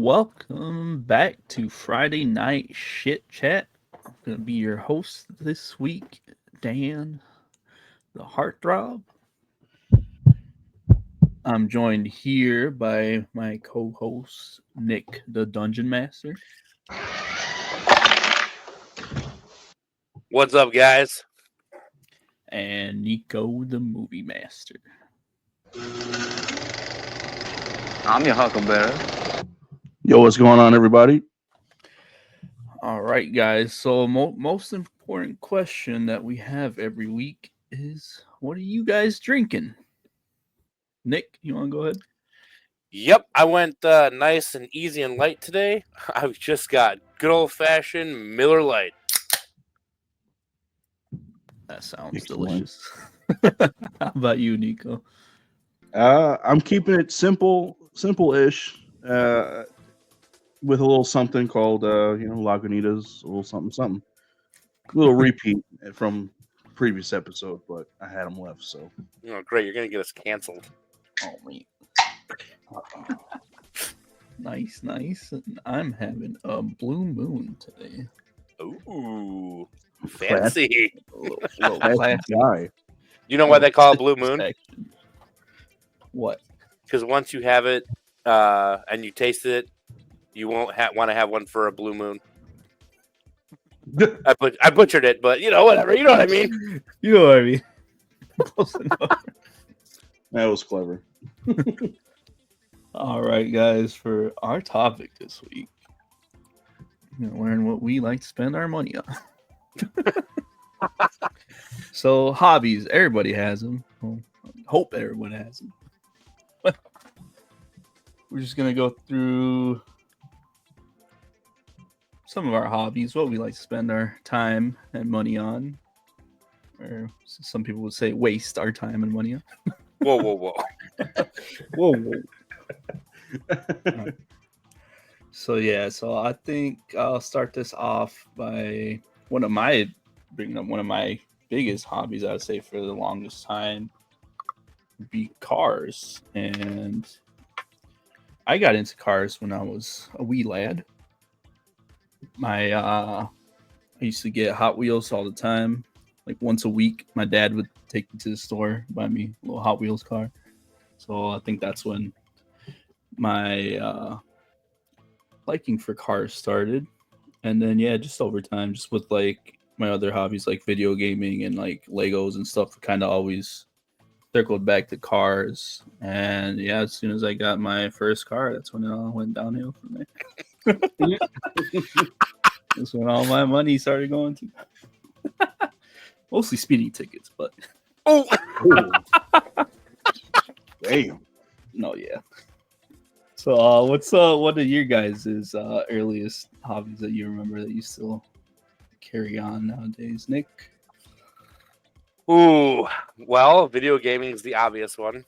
Welcome back to Friday Night Shit Chat. I'm going to be your host this week, Dan, the Heartthrob. I'm joined here by my co host, Nick, the Dungeon Master, What's up, guys? and Nico, the Movie Master. I'm your Huckleberry. Yo, what's going on, everybody? All right, guys. So, most important question that we have every week is what are you guys drinking? Nick, you want to go ahead? Yep, I went nice and easy and light today. I've just got good old-fashioned Miller Lite. That sounds Excellent. delicious. How about you, Nico? I'm keeping it simple-ish, with a little something called, Lagunitas, a little something. A little repeat from previous episode, but I had them left, so. Oh, great, you're going to get us canceled. Oh, man. Nice. And I'm having a blue moon today. Ooh, fancy. A little That's classy. guy. You know why they call it Blue Moon? What? Because once you have it and you taste it, you won't want to have one for a Blue Moon. I butchered it, but whatever. You know what I mean? You know what I mean. Close enough. That was clever. All right, guys, for our topic this week, we're going to learn what we like to spend our money on. So, hobbies, everybody has them. Well, hope everyone has them. We're just going to go through some of our hobbies, what we like to spend our time and money on. Or some people would say waste our time and money on. Whoa. Whoa. So I think I'll start this off by bringing up one of my biggest hobbies. I would say for the longest time would be cars, and I got into cars when I was a wee lad. I used to get Hot Wheels all the time. Like once a week, my dad would take me to the store, buy me a little Hot Wheels car. So I think that's when my liking for cars started. And then just over time, just with like my other hobbies like video gaming and like Legos and stuff, kind of always circled back to cars. And as soon as I got my first car, that's when it all went downhill from there. That's when all my money started going to. Mostly speeding tickets, but Damn. no, yeah. So, what are your guys' earliest hobbies that you remember that you still carry on nowadays, Nick? Ooh, well, video gaming is the obvious one.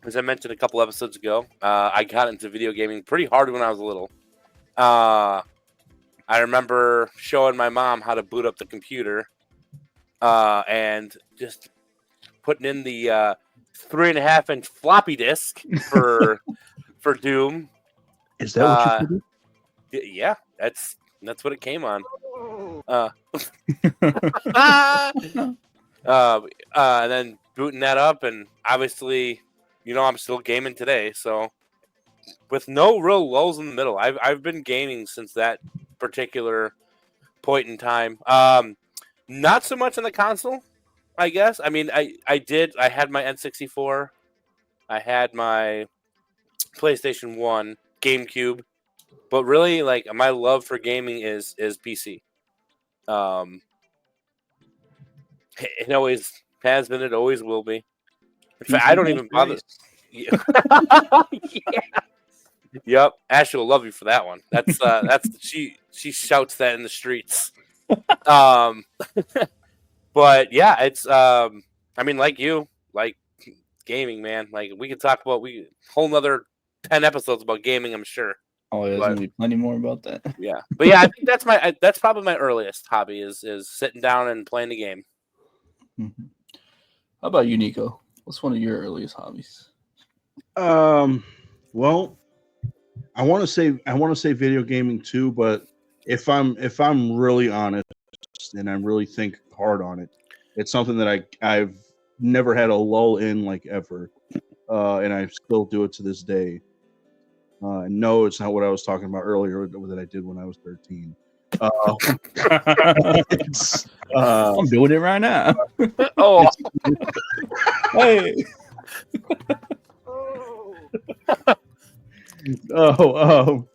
As I mentioned a couple episodes ago, I got into video gaming pretty hard when I was little. I remember showing my mom how to boot up the computer and just putting in the 3.5-inch floppy disk for Doom. Is that what you put in? Yeah, that's what it came on. And then booting that up, and obviously, I'm still gaming today. So, with no real lulls in the middle, I've been gaming since that particular point in time. Not so much on the console, I guess. I mean, I had my N64, I had my PlayStation 1, GameCube, but really, like, my love for gaming is PC. It always has been. It always will be. In fact, I don't even bother. Yeah. Yep. Ashley will love you for that one. That's she shouts that in the streets. But yeah, it's I mean, like you, like gaming, man. Like we could talk about whole nother 10 episodes about gaming, I'm sure. Oh, there's gonna be plenty more about that. Yeah, but yeah, I think that's probably my earliest hobby is sitting down and playing the game. Mm-hmm. How about you, Nico? What's one of your earliest hobbies? Well, I want to say video gaming too, but if I'm really honest and I really think hard on it, it's something that I've never had a lull in like ever, and I still do it to this day. No, it's not what I was talking about earlier that I did when I was 13. It's, I'm doing it right now. Oh, Hey, oh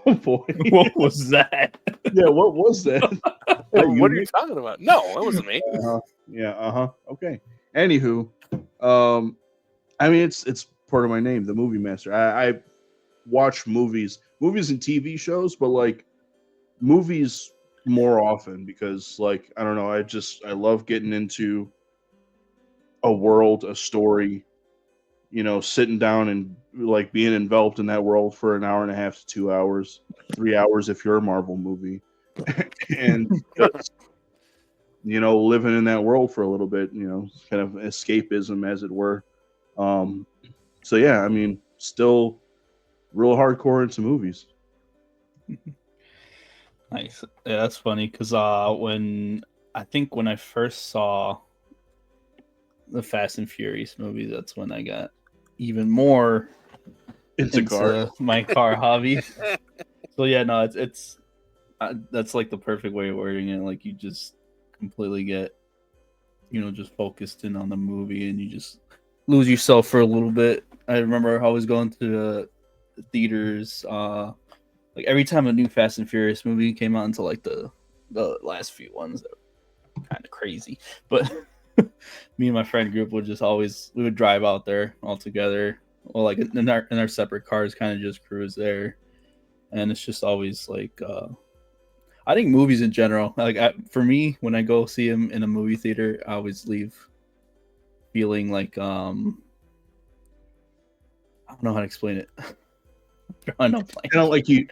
boy. what was that? Yeah, what was that? what are you talking about? No, it wasn't me. Yeah, okay. Anywho, I mean it's part of my name, the movie master. I watch movies and TV shows, but like movies more often because like I don't know, I love getting into a world, a story, sitting down and like being enveloped in that world for an hour and a half to 2 hours, 3 hours if you're a Marvel movie, and just, living in that world for a little bit, kind of escapism as it were. So yeah, I mean, still real hardcore into movies. Nice. Yeah, that's funny because when I first saw the Fast and Furious movie, that's when I got even more Into car. my car hobby. So yeah, no, it's that's like the perfect way of wording it. Like you just completely get, just focused in on the movie and you just lose yourself for a little bit. I remember I was going to the theaters, like every time a new Fast and Furious movie came out until like the last few ones that were kind of crazy. But me and my friend group would we would drive out there all together. Well, like in our separate cars, kind of just cruise there. And it's just always like, I think movies in general, like for me, when I go see them in a movie theater, I always leave feeling like, I don't know how to explain it. Kind of like It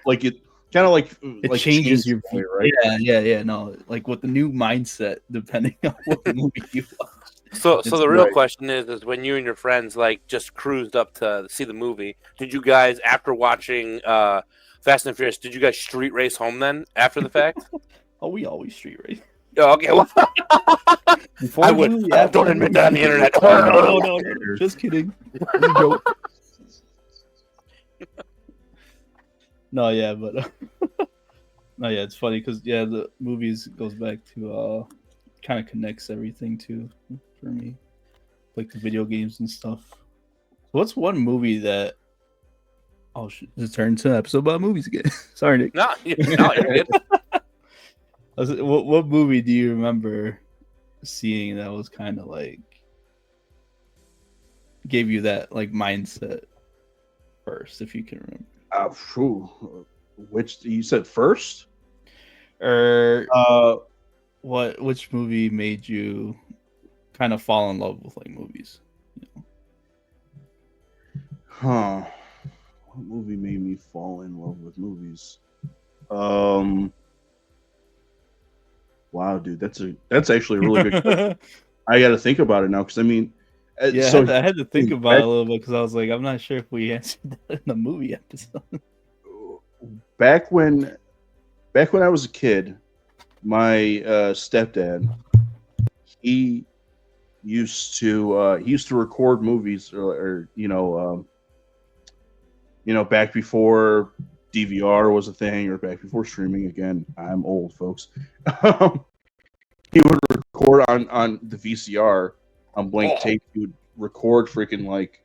changes your view, right? Yeah. No, like with the new mindset, depending on what movie you watch. So the real right. question is when you and your friends like just cruised up to see the movie, did you guys after watching Fast and Furious, did you guys street race home then after the fact? Oh, we always street race. Oh, okay, well, Before I would. Don't admit that on the internet. No. Just kidding. Joke. No, yeah, but no, yeah, it's funny because the movies goes back to kind of connects everything too for me, like the video games and stuff. What's one movie that? Oh, just turned into an episode about movies again. Sorry, Nick. No, you're good. What movie do you remember seeing that was kind of like gave you that like mindset first, if you can remember? Which you said first? Or which movie made you kind of fall in love with like movies? Huh. What movie made me fall in love with movies? Wow, dude, that's actually a really good question. I got to think about it now because I mean, yeah, so I had to think about it a little bit because I was like, I'm not sure if we answered that in the movie episode. back when I was a kid, my stepdad, he used to record movies or back before DVR was a thing or back before streaming. Again, I'm old, folks. He would record on the VCR on blank tape. He would record freaking like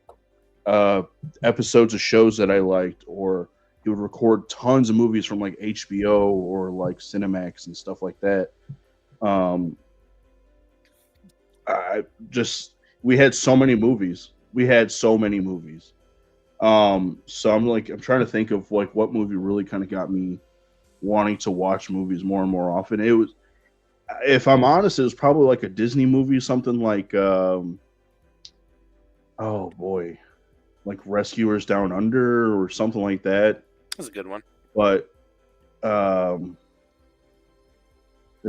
episodes of shows that I liked, or he would record tons of movies from like HBO or like Cinemax and stuff like that. We had so many movies. So I'm trying to think of like what movie really kind of got me wanting to watch movies more and more often. It was, if I'm honest, it was probably like a Disney movie, something like oh boy, like Rescuers Down Under or something like that. That's a good one. But the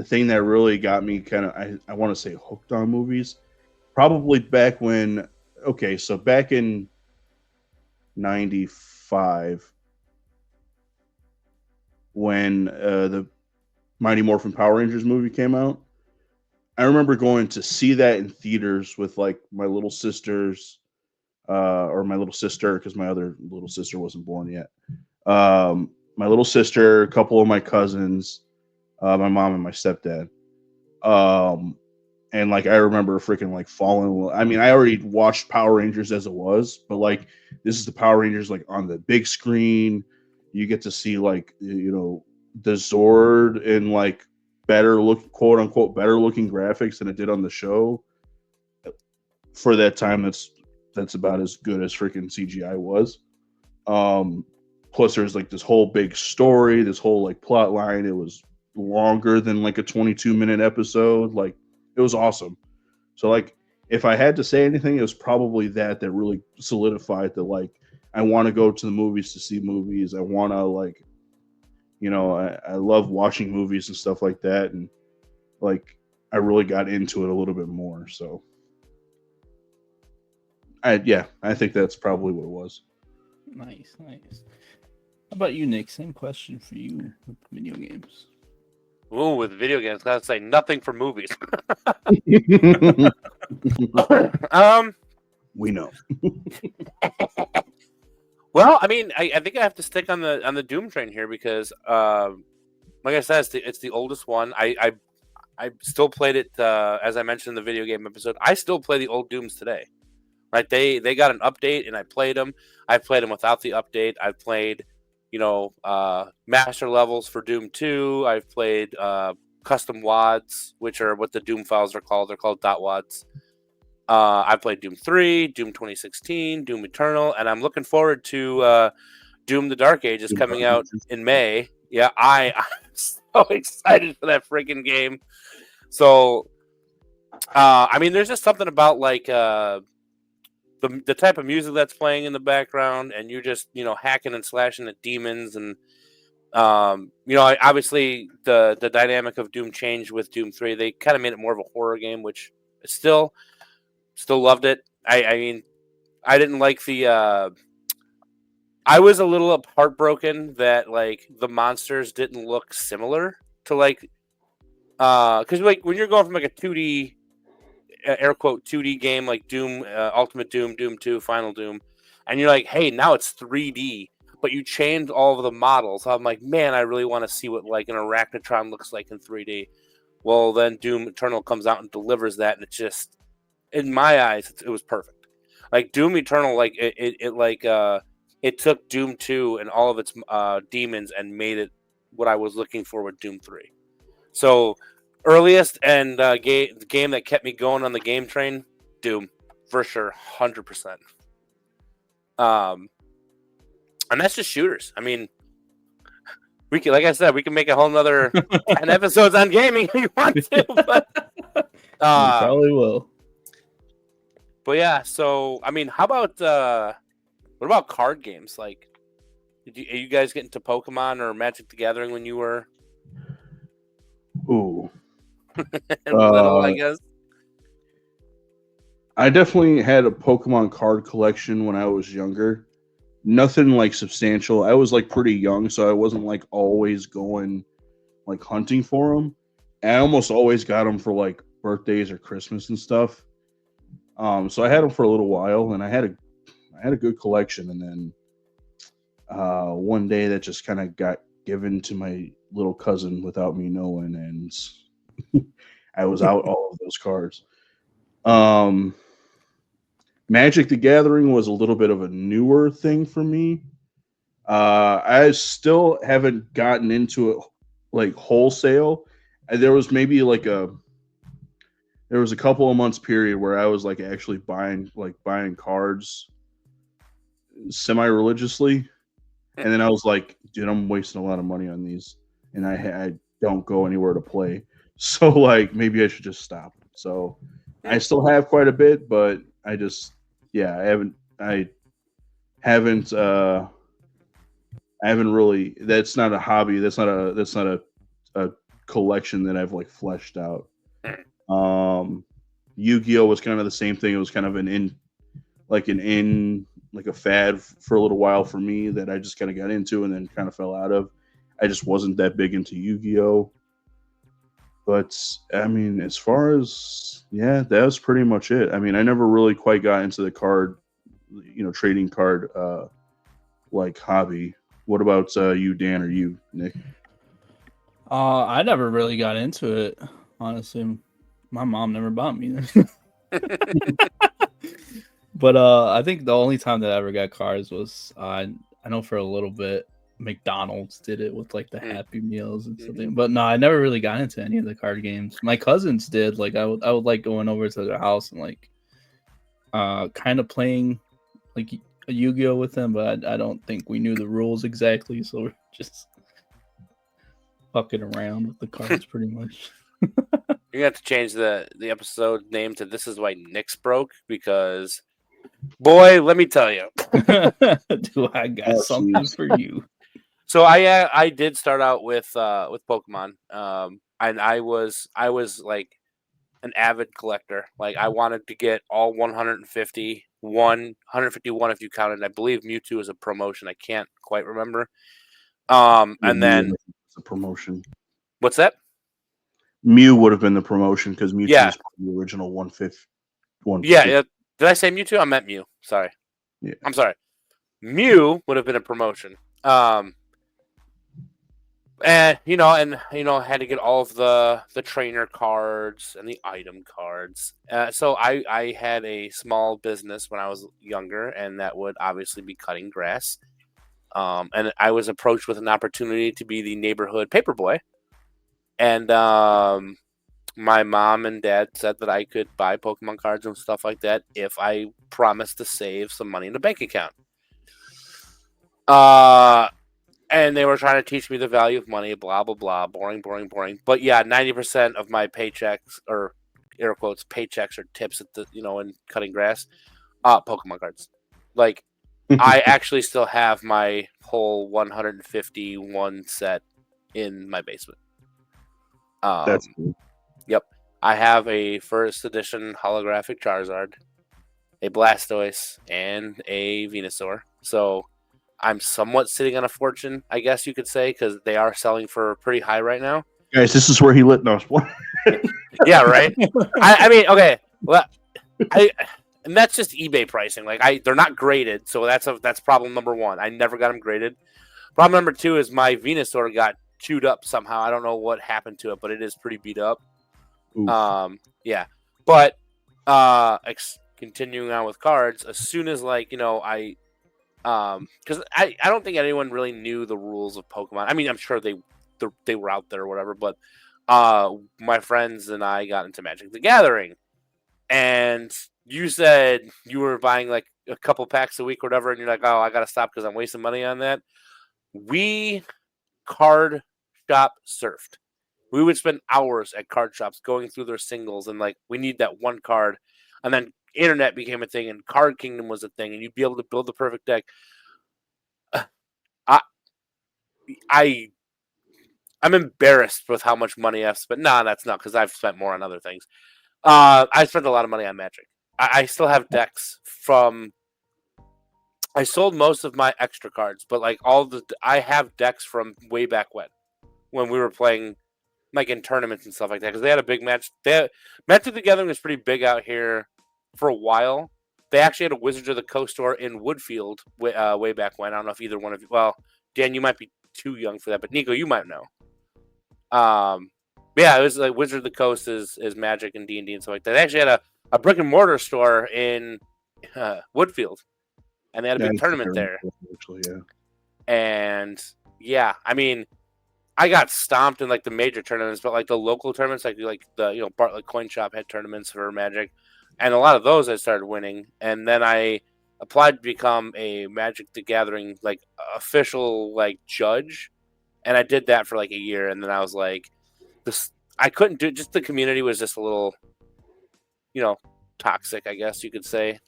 thing that really got me kind of, I want to say hooked on movies, probably back in 95 2005 when the Mighty Morphin Power Rangers movie came out. I remember going to see that in theaters with like my little sisters, or my little sister, because my other little sister wasn't born yet. My little sister, a couple of my cousins, my mom and my stepdad. And like I remember freaking like falling. I mean, I already watched Power Rangers as it was, but like this is the Power Rangers like on the big screen. You get to see like the Zord in like better look, quote unquote, better looking graphics than it did on the show. For that time, that's about as good as freaking CGI was. Plus, there's like this whole big story, this whole like plot line. It was longer than like a 22-minute episode. Like it was awesome. So like if I had to say anything, it was probably that really solidified that like I want to go to the movies to see movies. I want to like, I love watching movies and stuff like that, and like I really got into it a little bit more. So I think that's probably what it was. Nice. How about you, Nick? Same question for you with video games. Ooh, with video games, gotta say nothing for movies. We know. Well, I mean, I think I have to stick on the Doom train here because, like I said, it's the oldest one. I still played it, as I mentioned in the video game episode. I still play the old Dooms today. Right? They got an update, and I played them. I've played them without the update. I've played, master levels for Doom 2. I've played custom WADs, which are what the Doom files are called. They're called .wads. I played Doom 3, Doom 2016, Doom Eternal, and I'm looking forward to Doom the Dark Ages coming out in May. Yeah, I'm so excited for that freaking game. So, I mean, there's just something about like the type of music that's playing in the background, and you're just hacking and slashing at demons, and obviously the dynamic of Doom changed with Doom 3. They kind of made it more of a horror game, which still loved it. I mean, I didn't like the. I was a little heartbroken that like the monsters didn't look similar to like, because like when you're going from like a 2D, air quote 2D game like Doom, Ultimate Doom, Doom 2, Final Doom, and you're like, hey, now it's 3D, but you changed all of the models. I'm like, man, I really want to see what like an Arachnotron looks like in 3D. Well, then Doom Eternal comes out and delivers that, and it's just, in my eyes, it was perfect. Like Doom Eternal, like it took Doom 2 and all of its demons and made it what I was looking for with Doom 3. So earliest and game that kept me going on the game train, Doom, for sure, 100%. And that's just shooters. I mean, we can, like I said, we can make a whole nother 10 episodes on gaming if you want to. But, You probably will. But yeah, so I mean, how about what about card games? Like, are you guys getting into Pokemon or Magic the Gathering when you were Ooh. little? I guess I definitely had a Pokemon card collection when I was younger. Nothing like substantial. I was like pretty young, so I wasn't like always going like hunting for them. And I almost always got them for like birthdays or Christmas and stuff. So I had them for a little while, and I had a good collection. And then one day that just kind of got given to my little cousin without me knowing, and I was out all of those cards. Magic the Gathering was a little bit of a newer thing for me. I still haven't gotten into it like wholesale. There was maybe like there was a couple of months period where I was like actually buying cards semi-religiously, and then I was like, dude, I'm wasting a lot of money on these, and I don't go anywhere to play, so like maybe I should just stop. So I still have quite a bit, but I just I haven't really. That's not a hobby. That's not a collection that I've like fleshed out. Yu-Gi-Oh was kind of the same thing. It was kind of an like a fad for a little while for me that I just kind of got into and then kind of fell out of. I just wasn't that big into Yu-Gi-Oh. But I mean, as far as that was pretty much it. I mean, I never really quite got into the card, trading card like hobby. What about you, Dan, or you, Nick? I never really got into it, honestly. My mom never bought me them. But I think the only time that I ever got cards was I know for a little bit McDonald's did it with like the Happy Meals and something. But no, I never really got into any of the card games. My cousins did. Like I would like going over to their house and like kind of playing like a Yu-Gi-Oh with them, but I don't think we knew the rules exactly, so we're just fucking around with the cards pretty much. You have to change the episode name to "This Is Why Nick's Broke," because, boy, let me tell you, do I got something for you? So I did start out with Pokemon, and I was like an avid collector. Like I wanted to get all 151 if you counted. I believe Mewtwo was a promotion. I can't quite remember. And then it's a promotion. What's that? Mew would have been the promotion because Mewtwo was the original 150. Yeah, did I say Mewtwo? I meant Mew. Sorry. Yeah. I'm sorry. Mew would have been a promotion. And had to get all of the trainer cards and the item cards. So I had a small business when I was younger, and that would obviously be cutting grass. And I was approached with an opportunity to be the neighborhood paperboy. And my mom and dad said that I could buy Pokemon cards and stuff like that if I promised to save some money in the bank account. And they were trying to teach me the value of money, blah, blah, blah, boring. But yeah, 90% of my paychecks, or air quotes, paychecks or tips at the, in cutting grass, Pokemon cards. Like, I actually still have my whole 151 set in my basement. That's cool. Yep. I have a first edition holographic Charizard, a Blastoise, and a Venusaur. So I'm somewhat sitting on a fortune, I guess you could say, because they are selling for pretty high right now. Guys, this is where he lit us. Yeah, right. I mean, okay. Well, and that's just eBay pricing. Like they're not graded, so that's problem number one. I never got them graded. Problem number two is my Venusaur got chewed up somehow. I don't know what happened to it, but it is pretty beat up. Oof. Yeah. But continuing on with cards, as soon as because I don't think anyone really knew the rules of Pokemon. I mean, I'm sure they were out there or whatever, but my friends and I got into Magic the Gathering, and you said you were buying like a couple packs a week or whatever, and you're like, oh, I gotta stop because I'm wasting money on that. We card shop surfed. We would spend hours at card shops going through their singles and like, we need that one card. And then internet became a thing and Card Kingdom was a thing, and you'd be able to build the perfect deck. I'm embarrassed with how much money I've spent. Nah, that's not, because I've spent more on other things. I spent a lot of money on Magic. I still have decks from. I sold most of my extra cards, but like I have decks from way back when we were playing, like in tournaments and stuff like that. Because they had a big match. Magic the Gathering was pretty big out here for a while. They actually had a Wizards of the Coast store in Woodfield way back when. I don't know if either one of you. Well, Dan, you might be too young for that, but Nico, you might know. Yeah, it was like Wizard of the Coast is Magic and D&D and stuff like that. They actually had a brick and mortar store in Woodfield, and they had a big tournament there. Actually, yeah. And yeah, I mean, I got stomped in like the major tournaments, but like the local tournaments, like the Bartlett Coin Shop had tournaments for Magic, and a lot of those I started winning. And then I applied to become a Magic the Gathering like official like judge. And I did that for like a year, and then I was like, I couldn't do it. Just the community was just a little, toxic, I guess you could say.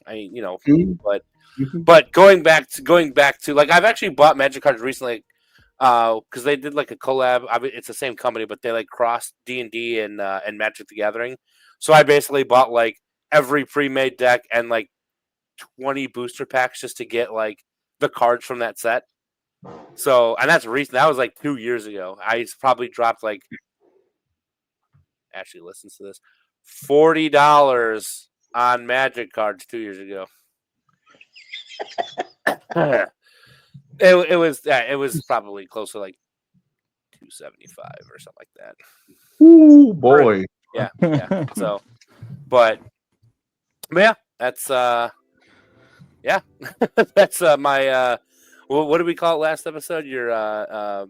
But going back to like, I've actually bought Magic cards recently, because they did like a collab. It's the same company, but they like crossed D&D and Magic the Gathering. So I basically bought like every pre-made deck and like 20 booster packs just to get like the cards from that set. So, and that's recent. That was like 2 years ago. I probably dropped like, actually listens to this, $40 on Magic cards 2 years ago. It was probably close to like 275 or something like that. Ooh, boy. Yeah. So, but yeah, that's that's my what did we call it last episode? Your oh,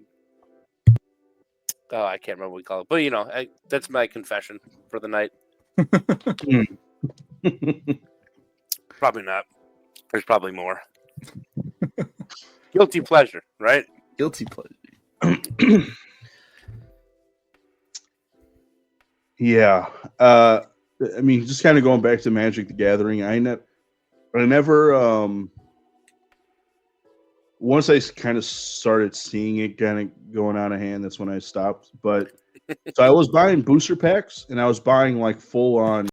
I can't remember what we call it, but you know, that's my confession for the night. Probably not. There's probably more. Guilty pleasure, right? Guilty pleasure. Yeah. I mean, just kind of going back to Magic the Gathering, I never once I kind of started seeing it kind of going out of hand, that's when I stopped. But so I was buying booster packs, and I was buying like full on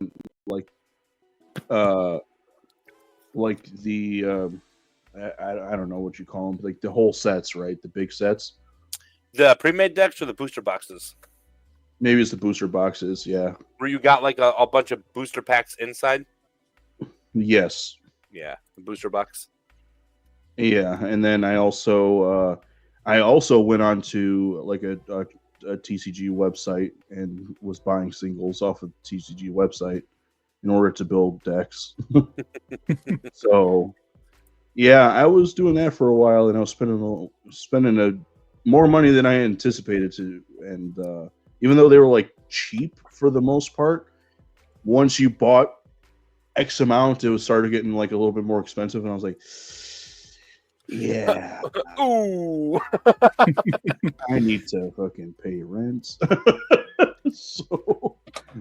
like the I don't know what you call them, like the whole sets, right? The big sets. The pre-made decks or the booster boxes? Maybe it's the booster boxes, yeah. Where you got like a bunch of booster packs inside? Yes. Yeah, the booster box. Yeah, and then I also went on to like a TCG website and was buying singles off of the TCG website in order to build decks. So, yeah, I was doing that for a while, and I was spending more money than I anticipated to. And even though they were like cheap for the most part, once you bought X amount, it started getting like a little bit more expensive, and I was like, yeah. Ooh. I need to fucking pay rent. So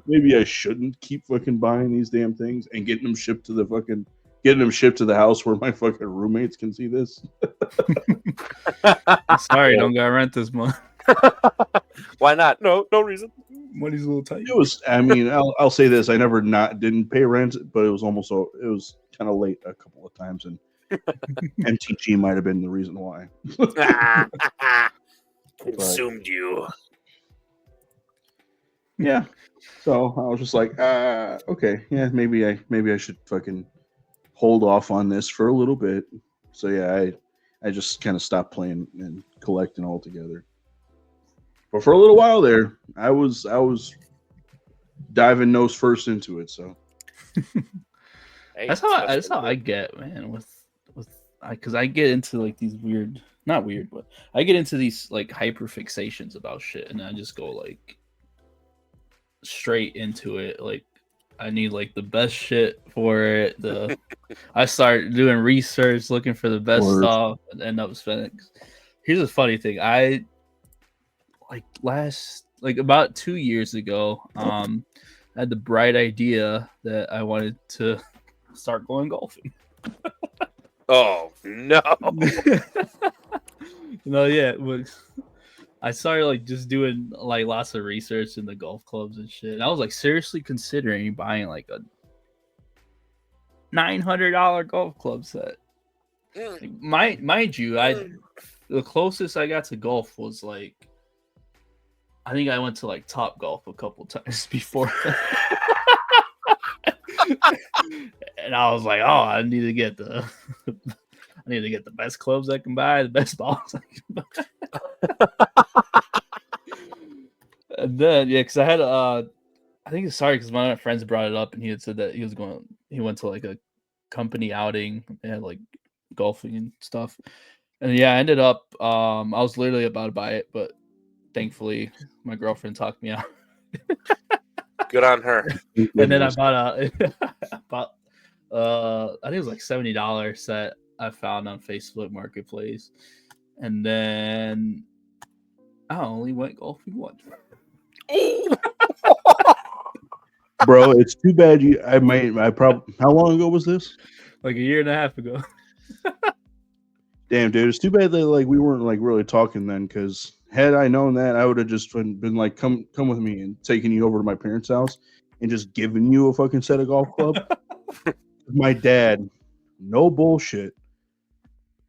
maybe I shouldn't keep fucking buying these damn things and getting them shipped to the house where my fucking roommates can see this. Sorry, don't got rent this month. Why not? No reason. Money's a little tight. It was. I mean, I'll say this: I never didn't pay rent, but it was kind of late a couple of times, and MTG might have been the reason why. Consumed you. Yeah. So I was just like, okay, yeah, maybe I should fucking hold off on this for a little bit. So yeah, I just kind of stopped playing and collecting altogether. But for a little while there, I was diving nose first into it. So Hey, that's how I get, man, with because I get into like these not weird, but I get into these like hyper fixations about shit, and I just go like straight into it. Like I need like the best shit for it. I start doing research, looking for the best stuff, and end up spending. Here's a funny thing: I about 2 years ago, I had the bright idea that I wanted to start going golfing. Oh no! Yeah, but I started like just doing like lots of research in the golf clubs and shit. And I was like seriously considering buying like a $900 golf club set. Like, mind you, the closest I got to golf was like, I think I went to like Top Golf a couple times before. And I was like, oh, I need to get the best clubs I can buy, the best balls I can buy. And then because I had I think it's sorry because one of my friends brought it up and he had said that he went to like a company outing and had like golfing and stuff. And yeah, I ended up I was literally about to buy it, but thankfully my girlfriend talked me out. Good on her. And then I bought I think it was like $70 set I found on Facebook Marketplace. And then I only went golfing once. Bro, it's too bad how long ago was this? Like a year and a half ago. Damn, dude, it's too bad that like we weren't like really talking then, because had I known that, I would have just been like, come with me and taking you over to my parents' house and just giving you a fucking set of golf club. My dad, no bullshit,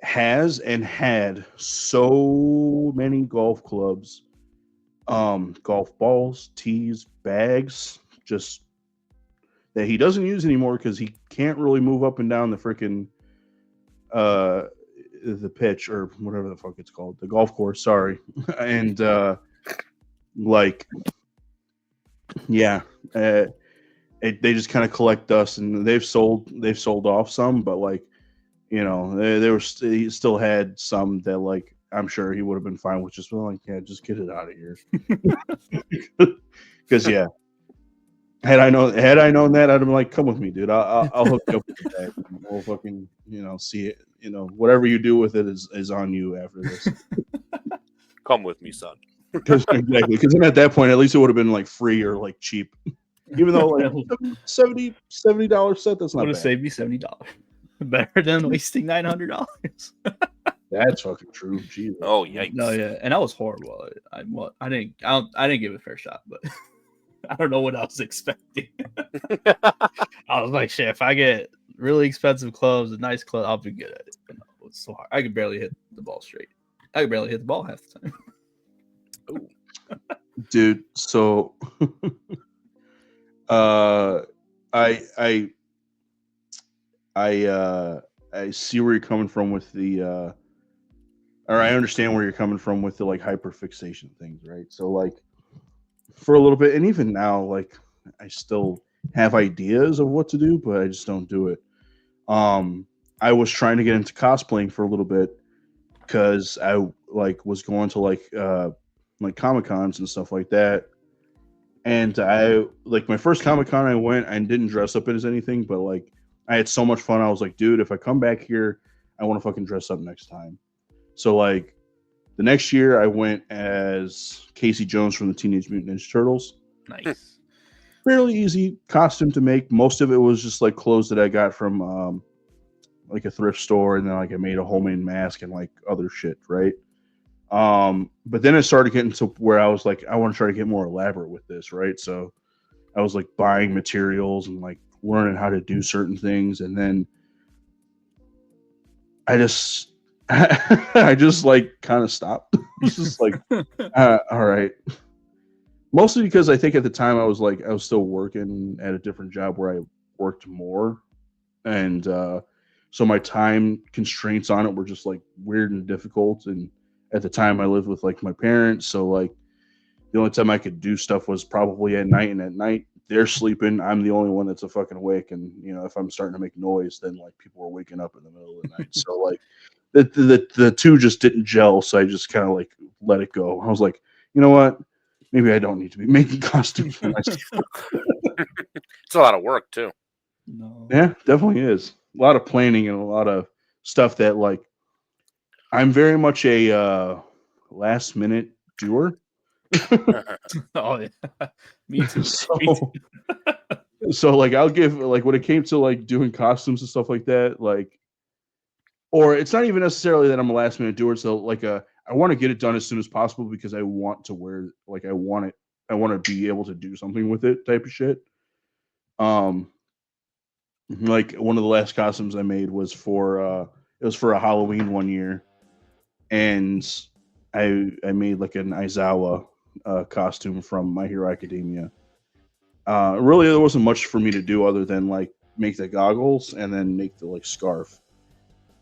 has and had so many golf clubs, golf balls, tees, bags, just that he doesn't use anymore because he can't really move up and down the freaking uh the pitch or whatever the fuck it's called, the golf course. Sorry, and like yeah, they just kind of collect dust, and they've sold off some, but like he still had some that like I'm sure he would have been fine with just like just get it out of here because yeah. Had I known that, I'd have been like, "Come with me, dude. I'll hook you up with the bag. We'll fucking, see it. Whatever you do with it is on you after this." Come with me, son. Exactly. Because then at that point, at least it would have been like free or like cheap. Even though like $70 set, that's not Would have bad. saved me $70. Better than wasting $900. That's fucking true. Jesus. Oh yikes! No, yeah, and that was horrible. I didn't give it a fair shot, but I don't know what I was expecting. I was like, shit, if I get really expensive clubs, a nice club, I'll be good at it. But no, it's so hard. I could barely hit the ball straight. I could barely hit the ball half the time. Ooh. Dude, so I see where you're coming from with the or I understand where you're coming from with the like hyperfixation things, right? So like for a little bit, and even now, like I still have ideas of what to do, but I just don't do it. I was trying to get into cosplaying for a little bit because I like was going to like Comic Cons and stuff like that. And I like my first Comic Con I went and didn't dress up as anything, but like I had so much fun. I was like, dude, if I come back here, I want to fucking dress up next time. So like the next year I went as Casey Jones from the Teenage Mutant Ninja Turtles. Nice. Fairly easy costume to make. Most of it was just like clothes that I got from like a thrift store, and then like I made a homemade mask and like other shit, right? But then it started getting to where I was like, I want to try to get more elaborate with this, right? So I was like buying materials and like learning how to do certain things, and then I just I just like kind of stopped. It's just like all right. Mostly because I think at the time I was still working at a different job where I worked more, and so my time constraints on it were just like weird and difficult. And at the time I lived with like my parents, so like the only time I could do stuff was probably at night, and at night they're sleeping. I'm the only one that's a fucking awake, and if I'm starting to make noise, then like people are waking up in the middle of the night. So like the two just didn't gel, so I just kind of like let it go. I was like, you know what? Maybe I don't need to be making costumes for myself. It's a lot of work too. No. Yeah, definitely is. A lot of planning and a lot of stuff that like I'm very much a last minute doer. Oh yeah. Me too. So, Me too. so like I'll give like when it came to like doing costumes and stuff like that, like or it's not even necessarily that I'm a last minute doer. So like I want to get it done as soon as possible because I want to wear like I want to be able to do something with it type of shit. Like one of the last costumes I made was for it was for a Halloween one year, and I made like an Aizawa costume from My Hero Academia. Really, there wasn't much for me to do other than like make the goggles and then make the like scarf.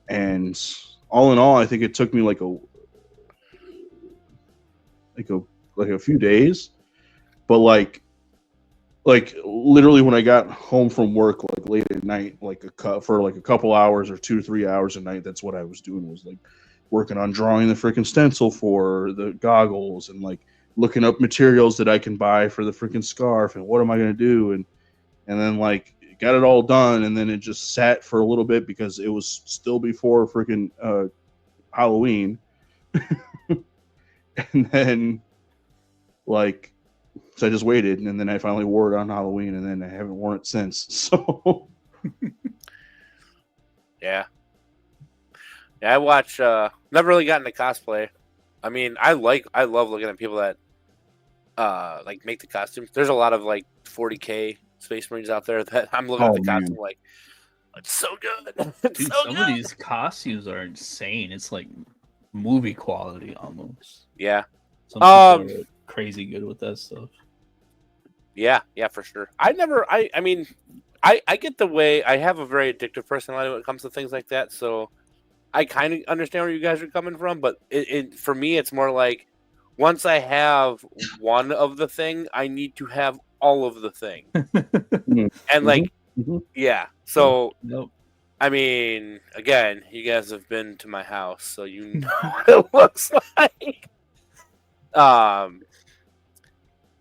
And all in all, I think it took me like a few days, but like literally when I got home from work like late at night, like for like a couple hours or 2 to 3 hours a night, that's what I was doing, was like working on drawing the freaking stencil for the goggles and like looking up materials that I can buy for the freaking scarf and what am I going to do, and then like got it all done, and then it just sat for a little bit because it was still before freaking Halloween. And then like so I just waited, and then I finally wore it on Halloween, and then I haven't worn it since. So Yeah, I watch. Never really got into cosplay. I mean, I love looking at people that like make the costumes. There's a lot of like 40K Space Marines out there that I'm looking at the costume like, It's so good. It's Dude, so some good. of these costumes are insane. It's like movie quality almost. Yeah. Some people are crazy good with that stuff. Yeah, for sure. I mean, I get the way. I have a very addictive personality when it comes to things like that, so I kind of understand where you guys are coming from, but for me, it's more like once I have one of the thing, I need to have all of the thing. And like, yeah. So, Nope. I mean, again, you guys have been to my house, so you know what it looks like.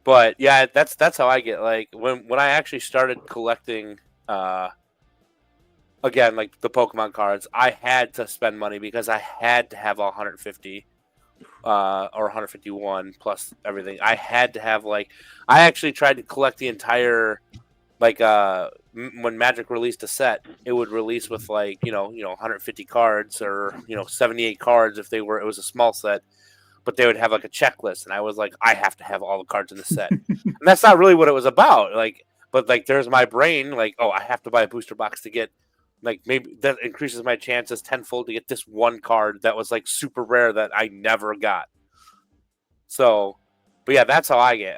But yeah, that's how I get. Like when I actually started collecting, again, like the Pokemon cards, I had to spend money because I had to have all 150 or 151 plus everything. I had to have I actually tried to collect the entire when Magic released a set, it would release with 150 cards or 78 cards if it was a small set, but they would have like a checklist, and I was like, I have to have all the cards in the set. And that's not really what it was about. But there's my brain oh, I have to buy a booster box to get maybe that increases my chances tenfold to get this one card that was super rare that I never got. So, but yeah, that's how I get.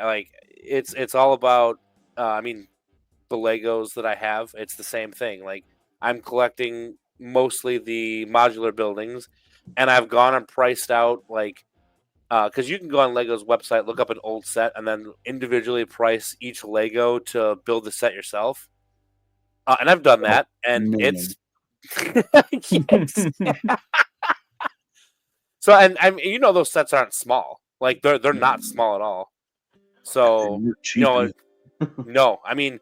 It's all about I mean, the Legos that I have, it's the same thing. I'm collecting mostly the modular buildings, and I've gone and priced out because you can go on Lego's website, look up an old set, and then individually price each Lego to build the set yourself. And I've done that, and it's yes. So, and I mean, those sets aren't small. They're not small at all. So no, I mean,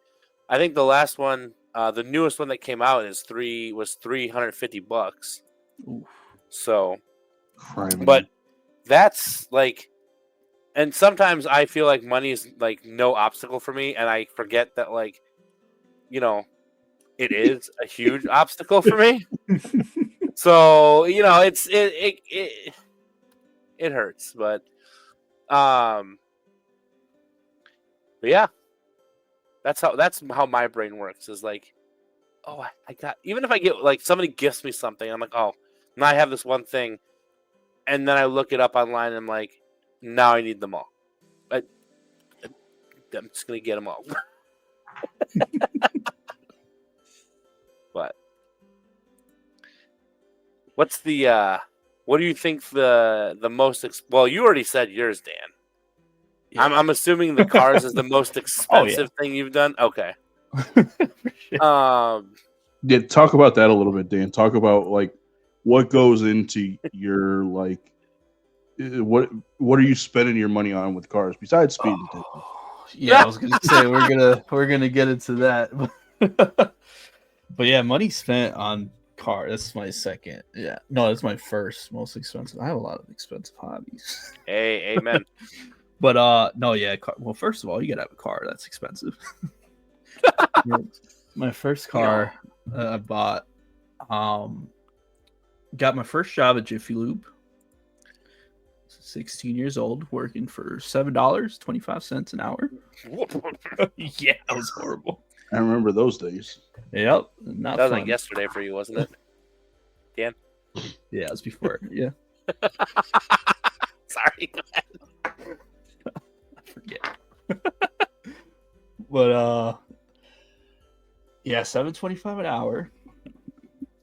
I think the last one, the newest one that came out was $350. So, but that's and sometimes I feel like money is no obstacle for me, and I forget that it is a huge obstacle for me. So it hurts, but yeah. That's how my brain works. Is oh, I got, even if I get somebody gifts me something, I'm like, oh, now I have this one thing, and then I look it up online, and I'm like, now I need them all. I'm just gonna get them all. But what's the what do you think the most well, you already said yours, Dan. Yeah. I'm assuming the cars is the most expensive thing you've done. Okay. Yeah, talk about that a little bit, Dan. Talk about what goes into your what are you spending your money on with cars besides speed? Yeah, I was gonna say we're gonna get into that. But yeah, money spent on car. That's my second. Yeah, no, that's my first most expensive. I have a lot of expensive hobbies. Hey, amen. But no, yeah. Well, first of all, you gotta have a car. That's expensive. My first car I bought, got my first job at Jiffy Lube. 16 years old, working for $7.25 an hour. Yeah, that was horrible. I remember those days. Yep, not that was fun. like yesterday for you, wasn't it, Dan? Yeah, it was before. Yeah. Sorry. I forget. But yeah, $7.25 an hour.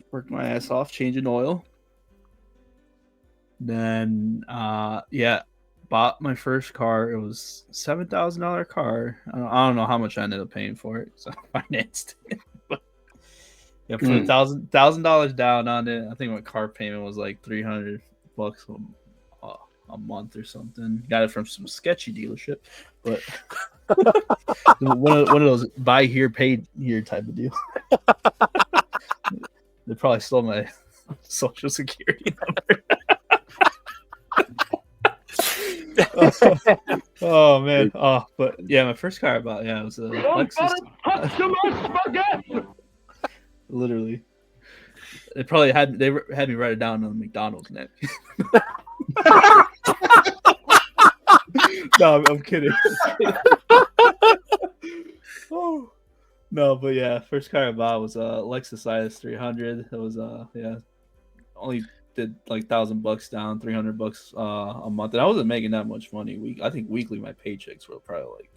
Worked my ass off, changing oil. Then yeah, bought my first car. It was $7,000 car. I don't know how much I ended up paying for it, so I financed it. But yeah, put $1,000 down on it. I think my car payment was like $300 a month or something. Got it from some sketchy dealership, but one of those buy here, pay here type of deal. They probably stole my social security number. Oh man. Oh, but yeah, my first car I bought, it was a Lexus. Literally. They probably had me write it down on the McDonald's neck. No, I'm kidding. Oh No, but yeah, first car I bought was a Lexus IS 300. It was only did like $1,000 down, $300 a month, and I wasn't making that much money. I think weekly my paychecks were probably like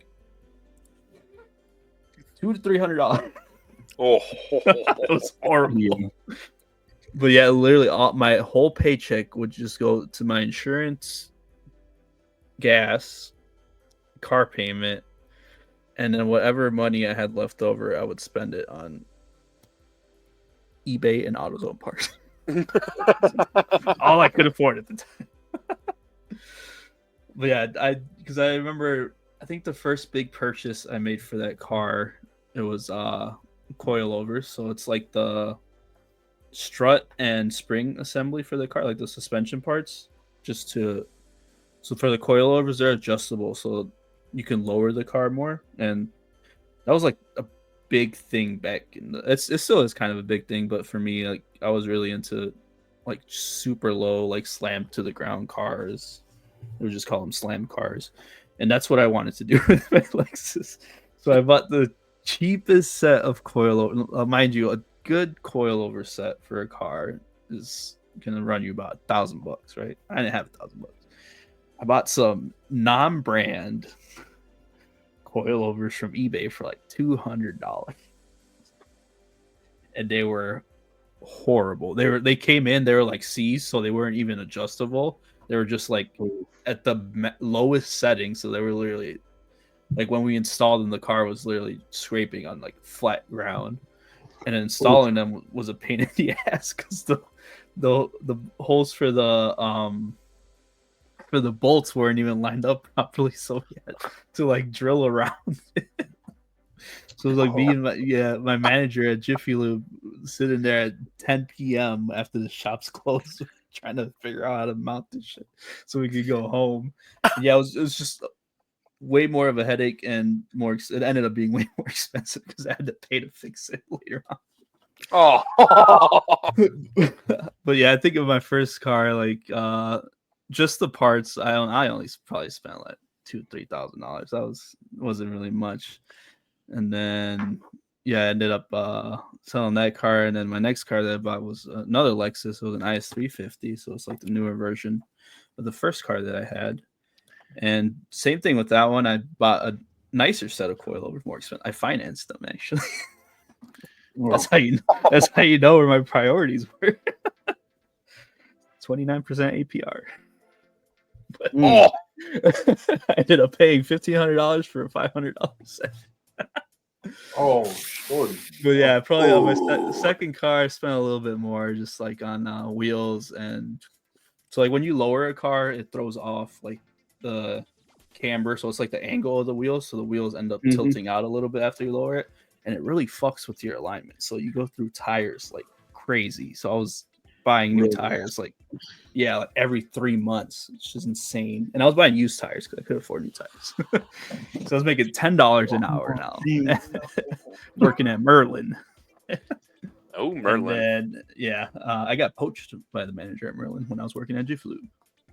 $200 to $300. Oh, It was horrible. Yeah. But yeah, literally, my whole paycheck would just go to my insurance, gas, car payment, and then whatever money I had left over, I would spend it on eBay and AutoZone parts. All I could afford at the time. But yeah, because I remember, I think the first big purchase I made for that car, it was coilovers. So it's like the strut and spring assembly for the car, like the suspension parts, so for the coilovers, they're adjustable, so you can lower the car more, and that was like a big thing back in the. It still is kind of a big thing, but for me, like I was really into like super low, like slammed to the ground cars. We would just call them slam cars, and that's what I wanted to do with my Lexus. So I bought the cheapest set of coilover. Mind you, a good coilover set for a car is gonna run you about $1,000, right? I didn't have $1,000. I bought some non-brand coilovers from eBay for like $200, and they were horrible. They came in, they were like C's, so they weren't even adjustable. They were just like at the lowest setting, so they were literally like when we installed them, the car was literally scraping on like flat ground, and installing them was a pain in the ass because the holes for the bolts weren't even lined up properly, so we had to like drill around it. So it was like me and my manager at Jiffy Lube sitting there at 10 p.m. after the shop's closed, trying to figure out how to mount this shit so we could go home. And yeah, it was just way more of a headache and it ended up being way more expensive because I had to pay to fix it later on. oh. But yeah, I think of my first car, like just the parts. I only probably spent like $2,000-$3,000. That wasn't really much. And then yeah, I ended up selling that car, and then my next car that I bought was another Lexus. It was an IS 350, so it's like the newer version of the first car that I had. And same thing with that one. I bought a nicer set of coilovers, more expensive. I financed them actually. That's how you know where my priorities were. 29% APR. But I ended up paying $1,500 for a $500 set. Oh, shorty. But yeah, probably on my second car, I spent a little bit more, just like on wheels, and so like when you lower a car, it throws off like the camber, so it's like the angle of the wheels, so the wheels end up tilting out a little bit after you lower it, and it really fucks with your alignment. So you go through tires like crazy. So I was buying new tires like every 3 months. It's just insane. And I was buying used tires because I could afford new tires. So I was making $10 an hour now working at Merlin. Oh, Merlin. And then, I got poached by the manager at Merlin when I was working at Jiffy Lube.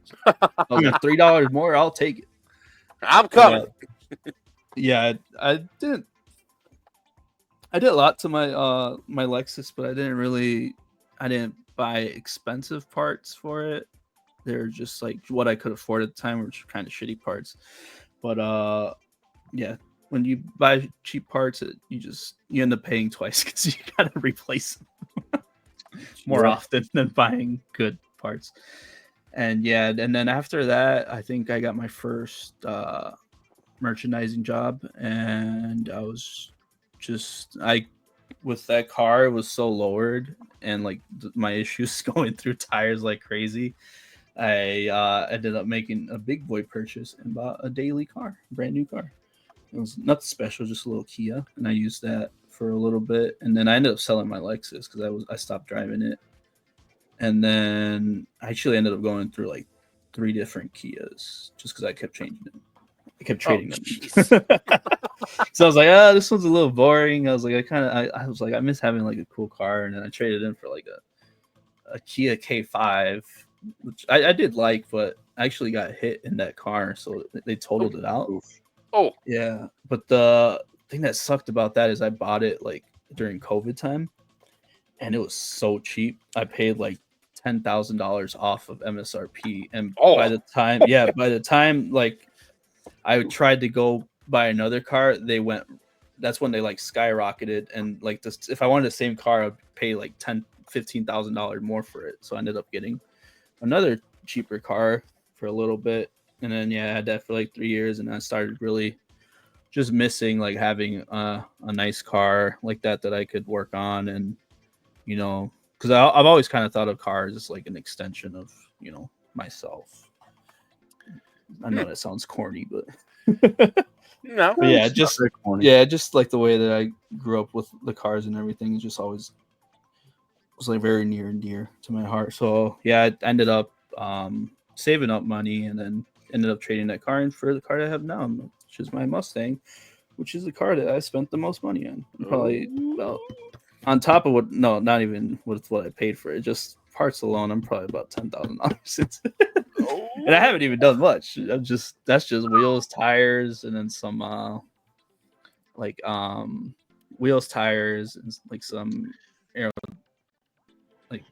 So I was like, $3 more, I'll take it. I'm coming. I did a lot to my my Lexus, but I didn't buy expensive parts for it. They're just like what I could afford at the time, which were kind of shitty parts. But when you buy cheap parts, you end up paying twice because you gotta replace them more often than buying good parts. And then after that, I think I got my first merchandising job, and I was with that car, it was so lowered, and like my issues going through tires like crazy. I ended up making a big boy purchase and bought a daily car, brand new car. It was nothing special, just a little Kia, and I used that for a little bit, and then I ended up selling my Lexus because I stopped driving it, and then I actually ended up going through like 3 different Kias just because I kept changing them. I kept trading them. So I was like, this one's a little boring. I was like, I miss having like a cool car, and then I traded in for like a Kia K5, which I did like, but I actually got hit in that car, so they totaled it out. Oh yeah, but the thing that sucked about that is I bought it like during COVID time, and it was so cheap. I paid like $10,000 off of MSRP, and by the time like I tried to go buy another car, they went. That's when they like skyrocketed, and like this, if I wanted the same car, I'd pay like $15,000 more for it. So I ended up getting another cheaper car for a little bit, and then I had that for like 3 years, and I started really just missing like having a nice car like that I could work on, and because I've always kind of thought of cars as like an extension of myself. I know that sounds corny, but No, but yeah, It's not just that corny. just like the way that I grew up with the cars and everything is just always was like very near and dear to my heart. So yeah, I ended up saving up money and then ended up trading that car in for the car I have now, which is my Mustang, which is the car that I spent the most money on. Probably about on top of what no, not even with what I paid for it, just parts alone, I'm probably about $10,000. And I haven't even done much. That's just wheels, tires, and then some like wheels, tires, and like some aero like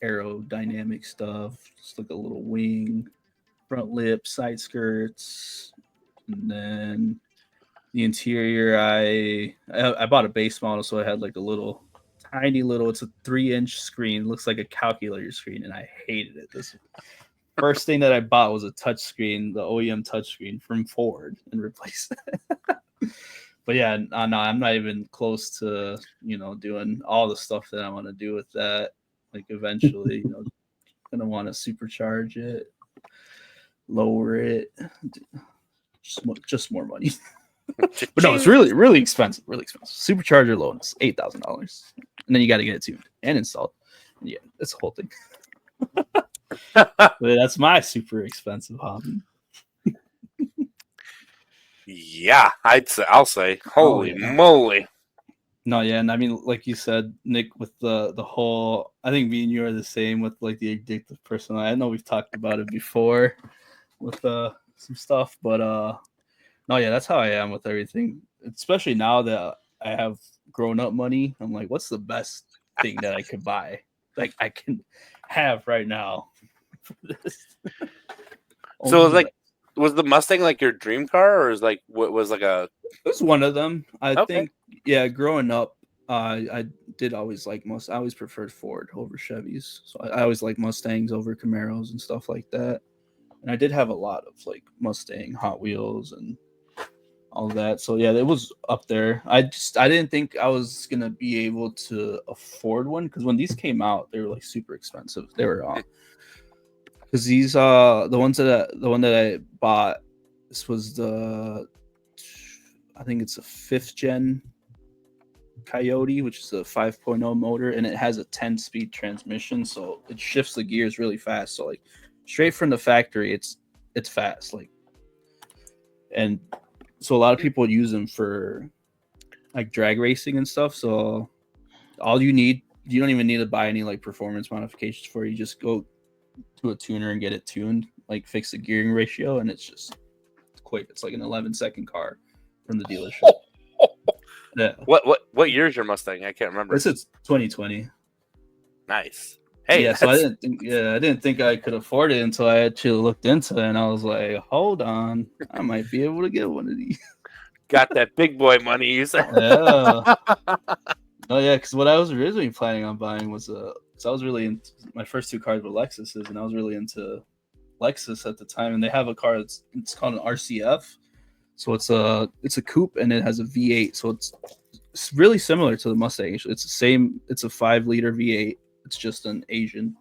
aerodynamic stuff. Just like a little wing, front lip, side skirts, and then the interior. I bought a base model, so I had like a little tiny little. It's a 3-inch screen. Looks like a calculator screen, and I hated it. This first thing that I bought was a touch screen, the OEM touch screen from Ford, and replaced it. But yeah, no, I'm not even close to doing all the stuff that I want to do with that. Like eventually, gonna want to supercharge it, lower it, just more money. But no, it's really really expensive. Really expensive. Supercharger alone is $8,000, and then you got to get it tuned and installed. And yeah, it's a whole thing. But that's my super expensive hobby. Yeah, I'll say, holy yeah. moly. No, yeah, and I mean, like you said, Nick, with the whole, I think me and you are the same with like the addictive personality. I know we've talked about it before with some stuff, but no, yeah, that's how I am with everything. Especially now that I have grown up money, I'm like, what's the best thing that I could buy? Like I can have right now for this. So it was Only like, was the Mustang like your dream car, or is like what was like a? it was one of them. I Okay. think, yeah, growing up, I did always like I always preferred Ford over Chevys. So I always like Mustangs over Camaros and stuff like that. And I did have a lot of like Mustang, Hot Wheels, and all that. So yeah, it was up there. I didn't think I was gonna be able to afford one because when these came out, they were like super expensive. They were because these the one that I bought, this was I think it's a 5th gen Coyote, which is a 5.0 motor, and it has a 10-speed transmission, so it shifts the gears really fast. So like straight from the factory, it's fast. Like, and so a lot of people use them for like drag racing and stuff. So all you don't even need to buy any like performance modifications for it. You just go to a tuner and get it tuned, like fix the gearing ratio, and it's quick. It's like an 11-second car from the dealership. Yeah. What year is your Mustang? I can't remember. This is 2020. Nice. Hey, yeah, so I didn't think I could afford it until I actually looked into it, and I was like, hold on, I might be able to get one of these. got that big boy money. You said. Yeah. Oh yeah, because what I was originally planning on buying was because I was really into my first 2 cars were Lexuses, and I was really into Lexus at the time, and they have a car it's called an RCF. So it's a coupe, and it has a V8, so it's really similar to the Mustang. It's the same. It's a 5-liter V8. It's just an Asian.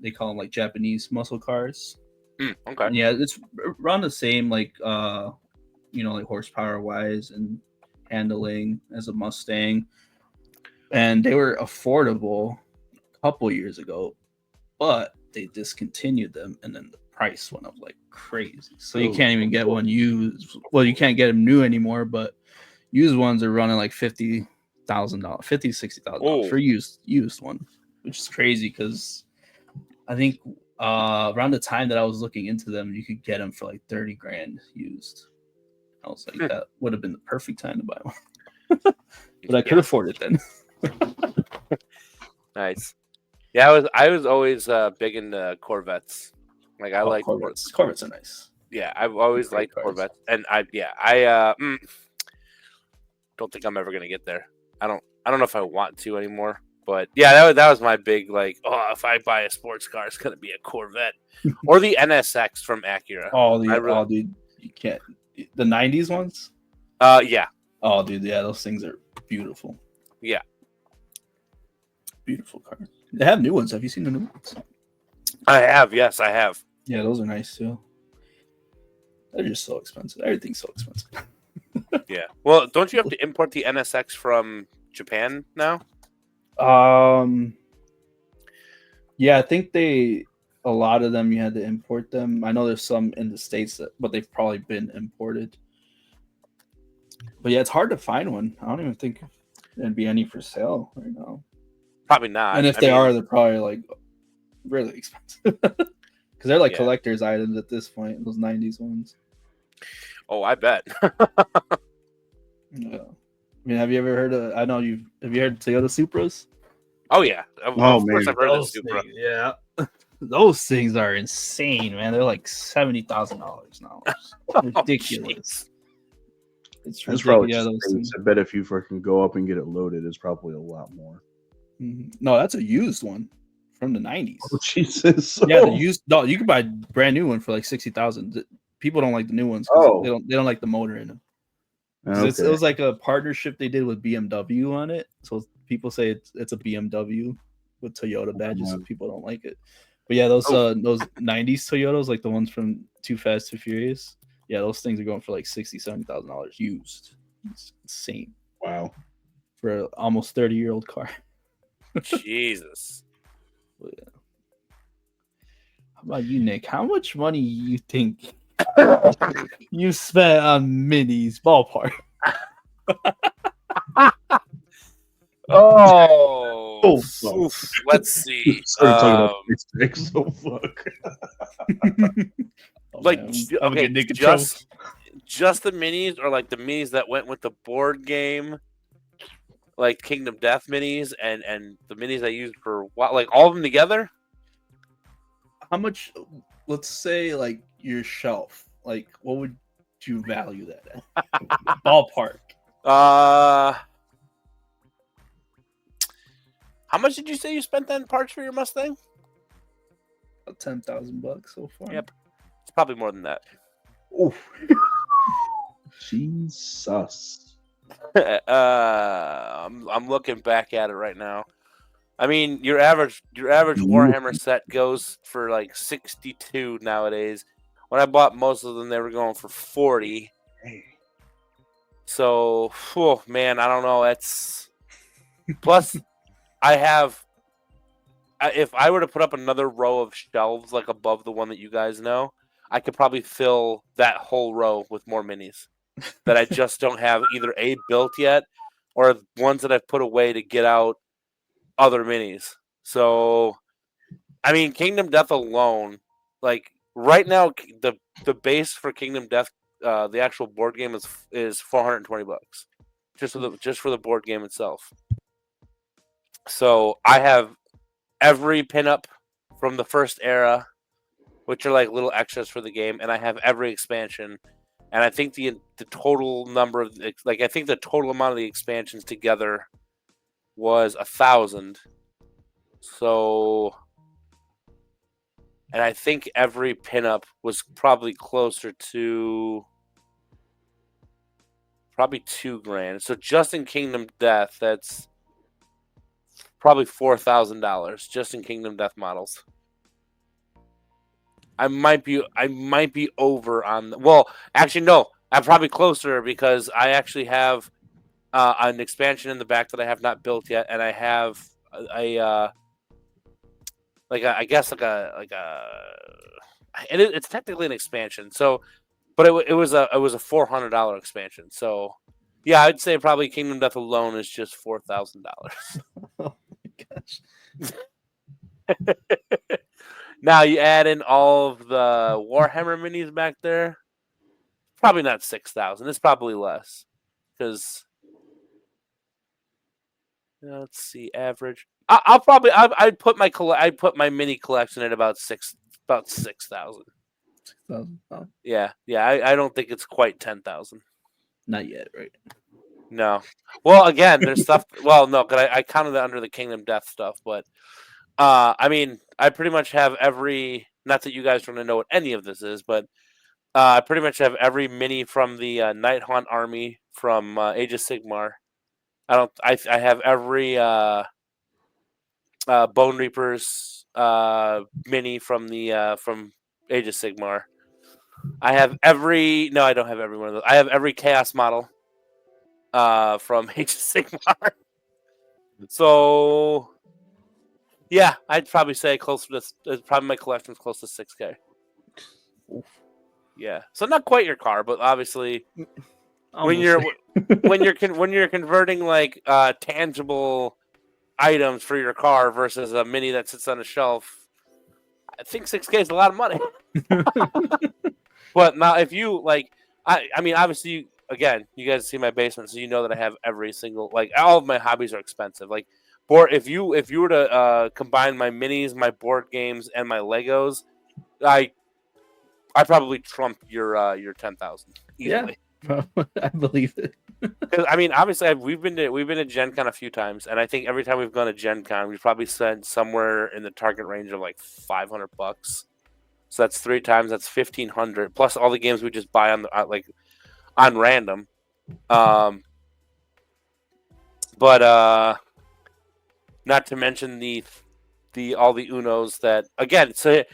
They call them like Japanese muscle cars. Okay. And yeah, it's around the same like like horsepower wise and handling as a Mustang. And they were affordable a couple years ago, but they discontinued them, and then the price went up like crazy. So you can't even get one used. Well, you can't get them new anymore, but used ones are running like $50,000, $60,000 for used one, which is crazy because I think around the time that I was looking into them, you could get them for like 30 grand used. I was like, that would have been the perfect time to buy one. But I could afford it then. Nice. Yeah, I was always big into Corvettes. Like I like Corvettes. Corvettes are nice. Yeah, I've always Great liked cars. Corvettes, and I don't think I'm ever gonna get there. I don't know if I want to anymore. But yeah, that was my big like. Oh, if I buy a sports car, it's gonna be a Corvette or the NSX from Acura. Dude, you can't. The '90s ones. Yeah. Oh, dude, yeah, those things are beautiful. Yeah. Beautiful cars. They have new ones. Have you seen the new ones? I have. Yes, I have. Yeah, those are nice too. They're just so expensive. Everything's so expensive. Yeah. Well, don't you have to import the NSX from Japan now? Yeah, I think a lot of them you had to import them. I know there's some in the States, but they've probably been imported. But yeah, it's hard to find one. I don't even think there'd be any for sale right now. Probably not. And if they are, they're probably like really expensive because they're like collector's items at this point. Those '90s ones. Oh, I bet. Yeah. I mean, have you ever heard of? Have you heard of Toyota Supras? Oh yeah, of course I've heard of the Supra. Yeah, those things are insane, man. They're like $70,000 now. Ridiculous. It's That's ridiculous. probably I bet if you freaking go up and get it loaded, it's probably a lot more. No, that's a used one from the '90s. Oh, Jesus. Yeah, the used. No, you can buy a brand new one for like $60,000. People don't like the new ones. They don't like the motor in them. Okay. It was like a partnership they did with BMW on it. So people say it's a BMW with Toyota badges. So people don't like it. But yeah, those '90s Toyotas, like the ones from Too Fast, Too Furious. Yeah, those things are going for like $60,000-$70,000 used. It's insane. Wow. For an almost 30-year-old car. Jesus. Yeah. How about you, Nick? How much money you think you spent on minis ballpark? Let's see. Sorry, talking about mistakes. So fuck. Just the minis, or like the minis that went with the board game, like Kingdom Death minis, and the minis I used for like all of them together. How much? Let's say like your shelf. Like, what would you value that at? Ballpark. How much did you say you spent on parts for your Mustang? About $10,000 so far. Yep, it's probably more than that. Oh, Jesus. I'm looking back at it right now. I mean, your average Warhammer set goes for like 62 nowadays. When I bought most of them, they were going for 40. So, man, I don't know. That's plus, I have. If I were to put up another row of shelves like above the one that you guys know, I could probably fill that whole row with more minis that I just don't have either built yet or ones that I've put away to get out other minis. So, I mean, Kingdom Death alone, like right now, the base for Kingdom Death, the actual board game is $420 just for the board game itself. So I have every pinup from the first era, which are like little extras for the game, and I have every expansion. And I think the total number of I think the total amount of the expansions together was 1,000. So, and I think every pinup was probably closer to probably $2,000. So just in Kingdom Death, that's probably $4,000 just in Kingdom Death models. I might be over on. Well, actually, no. I'm probably closer because I actually have an expansion in the back that I have not built yet, and I have it's technically an expansion. So, but it was a $400 expansion. So, yeah, I'd say probably Kingdom Death alone is just $4,000. Oh my gosh. Now you add in all of the Warhammer minis back there, probably not 6,000. It's probably less because let's see, average. I'd put my mini collection at about 6,000. 6,000. Oh, Yeah. I don't think it's quite 10,000. not yet, right? No. Well, again, there's stuff. Well, no, because I counted that under the Kingdom Death stuff, but I mean, I pretty much have every. Not that you guys are going to know what any of this is, but I pretty much have every mini from the Night Hunt army from Age of Sigmar. I have every Bone Reapers mini from the from Age of Sigmar. I have every. No, I don't have every one of those. I have every Chaos model from Age of Sigmar. So yeah, I'd probably say close to this. Probably my collection's close to 6K. Oof. Yeah, so not quite your car, but obviously when Almost when you're converting like tangible items for your car versus a mini that sits on a shelf, I think 6K is a lot of money. But now if you like, I mean obviously again you guys see my basement, so you know that I have every single like all of my hobbies are expensive. Like if you were to combine my minis, my board games, and my Legos, I probably trump your 10,000 easily. Yeah, I believe it. Because I mean, obviously, we've been to Gen Con a few times, and I think every time we've gone to Gen Con, we've probably spent somewhere in the target range of like $500. So that's 3 times. That's 1,500 plus all the games we just buy on the like on random. But not to mention the all the Unos that again. So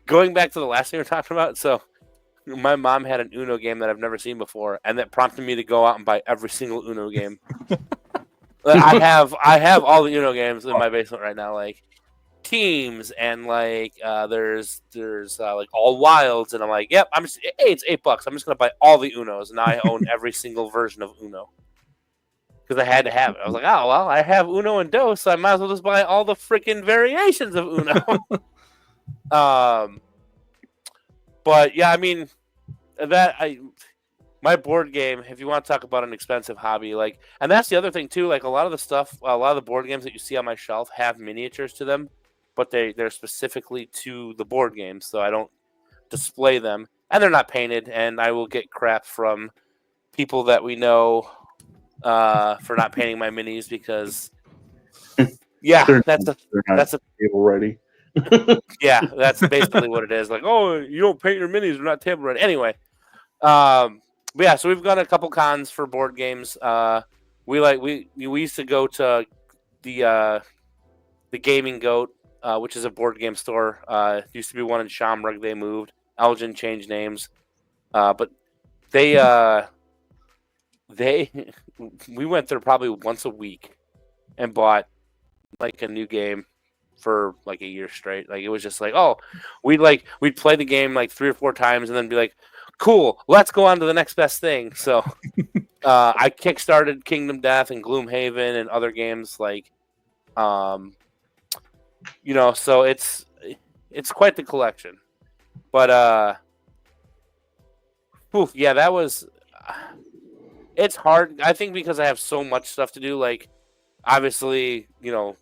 going back to the last thing we were talking about, so. My mom had an Uno game that I've never seen before, and that prompted me to go out and buy every single Uno game. I have all the Uno games in my basement right now, like Teams and like there's like All Wilds, and I'm like, yep, hey, it's $8. I'm just gonna buy all the Unos, and now I own every single version of Uno because I had to have it. I was like, oh well, I have Uno and Dos, so I might as well just buy all the freaking variations of Uno. But yeah, I mean. My board game, if you want to talk about an expensive hobby, like, and that's the other thing too, like a lot of the board games that you see on my shelf have miniatures to them, but they're specifically to the board games, so I don't display them, and they're not painted, and I will get crap from people that we know for not painting my minis because yeah, that's a table ready. yeah, that's basically what it is. Like, oh, you don't paint your minis, they're not table ready. Anyway. But yeah, so we've got a couple cons for board games. We used to go to the Gaming Goat, which is a board game store. Used to be one in Shamrock. They moved. Elgin changed names, but they we went there probably once a week and bought like a new game for like a year straight. Like it was just like, oh, we'd play the game like 3 or 4 times and then be like, cool, let's go on to the next best thing. So I kickstarted Kingdom Death and Gloomhaven and other games like so it's quite the collection. But yeah, that was it's hard. I think because I have so much stuff to do, like obviously, the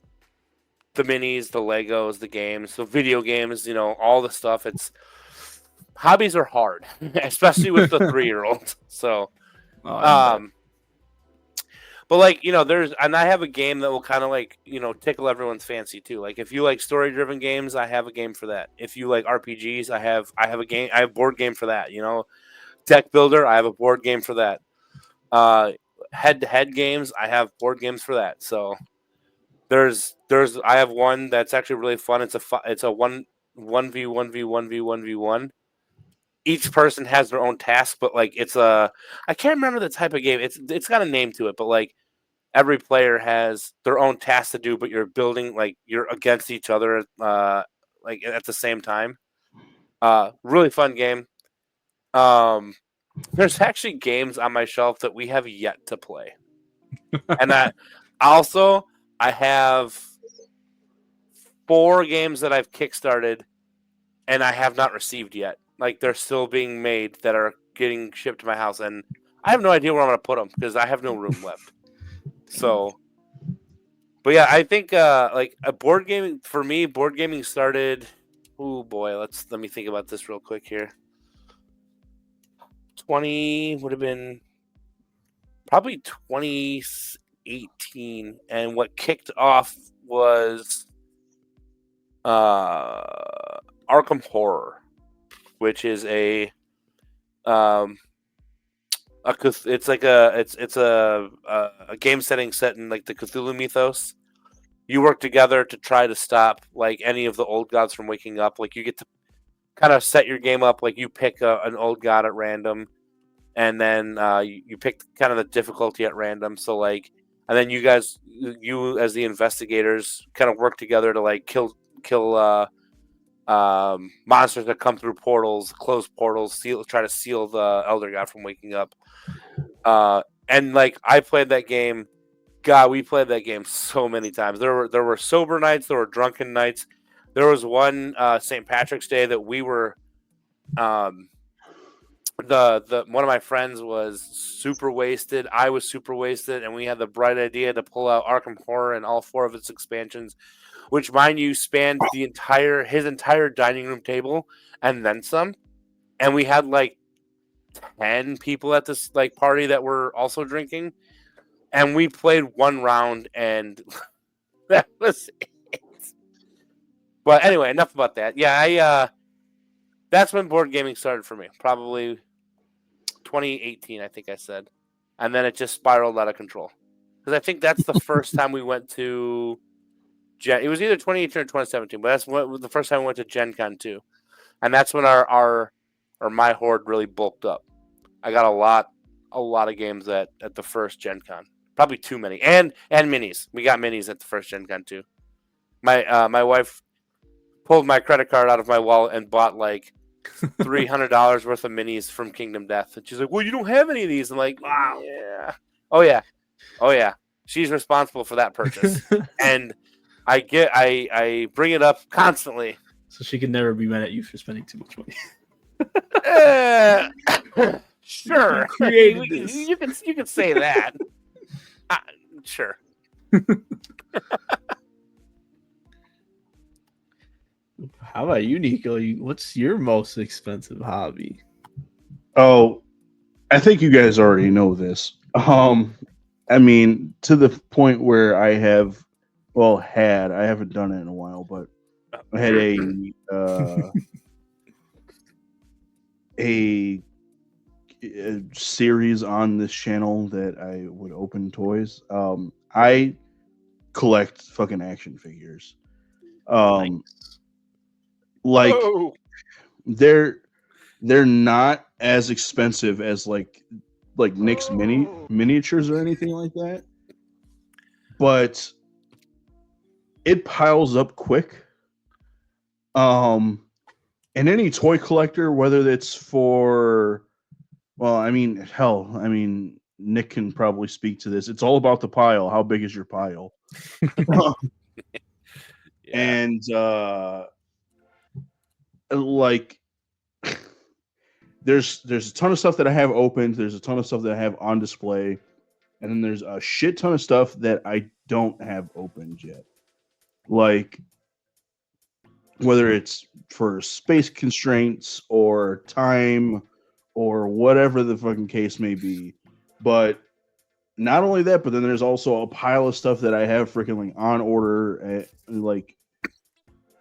minis, the Legos, the games, the video games, all the stuff. Hobbies are hard, especially with the 3-year-old. So, but like, and I have a game that will kind of like, tickle everyone's fancy too. Like if you like story-driven games, I have a game for that. If you like RPGs, I have a board game for that. Deck builder, I have a board game for that. Head-to-head games, I have board games for that. So I have one that's actually really fun. It's a 1v1v1v1v1. Each person has their own task, but like I can't remember the type of game. It's got a name to it, but like every player has their own task to do, but you're building like you're against each other like at the same time. Really fun game. There's actually games on my shelf that we have yet to play. And I have 4 games that I've kickstarted and I have not received yet. Like they're still being made that are getting shipped to my house, and I have no idea where I'm gonna put them because I have no room left. So, but yeah, I think like a board gaming for me, board gaming started. Oh boy, let me think about this real quick here. 20 would have been probably 2018, and what kicked off was Arkham Horror, which is it's like a game setting set in like the Cthulhu mythos. You work together to try to stop like any of the old gods from waking up. Like you get to kind of set your game up like you pick an old god at random, and then you pick kind of the difficulty at random. So like, and then you as the investigators kind of work together to like kill monsters that come through portals, close portals, try to seal the elder god from waking up. And like I played that game. God, we played that game so many times. There were sober nights, there were drunken nights. There was one St. Patrick's Day that we were one of my friends was super wasted. I was super wasted, and we had the bright idea to pull out Arkham Horror and all 4 of its expansions, which, mind you, spanned his entire dining room table and then some. And we had like 10 people at this like party that were also drinking. And we played one round, and that was it. But anyway, enough about that. Yeah, that's when board gaming started for me. Probably 2018, I think I said. And then it just spiraled out of control. Because I think that's the first time we went to Gen. It was either 2018 or 2017, but that's the first time we went to Gen Con 2. And that's when my horde really bulked up. I got a lot of games at the first Gen Con. Probably too many. And minis. We got minis at the first Gen Con too. My wife pulled my credit card out of my wallet and bought like $300 worth of minis from Kingdom Death. And she's like, well, you don't have any of these. I'm like, wow. Yeah. Oh yeah. She's responsible for that purchase. And I bring it up constantly. So she can never be mad at you for spending too much money. Sure. You can say that. Sure. How about you, Nico? What's your most expensive hobby? Oh, I think you guys already know this. I mean, to the point where I haven't done it in a while, but I had a series on this channel that I would open toys. I collect fucking action figures. Nice. Like Whoa. they're not as expensive as like Nick's miniatures or anything like that, but it piles up quick. And any toy collector, whether it's for, well, I mean, hell, I mean, Nick can probably speak to this. It's all about the pile. How big is your pile? Yeah. And like, there's a ton of stuff that I have opened. There's a ton of stuff that I have on display, and then there's a shit ton of stuff that I don't have opened yet. Like, whether it's for space constraints or time or whatever the fucking case may be. But not only that, but then there's also a pile of stuff that I have freaking like on order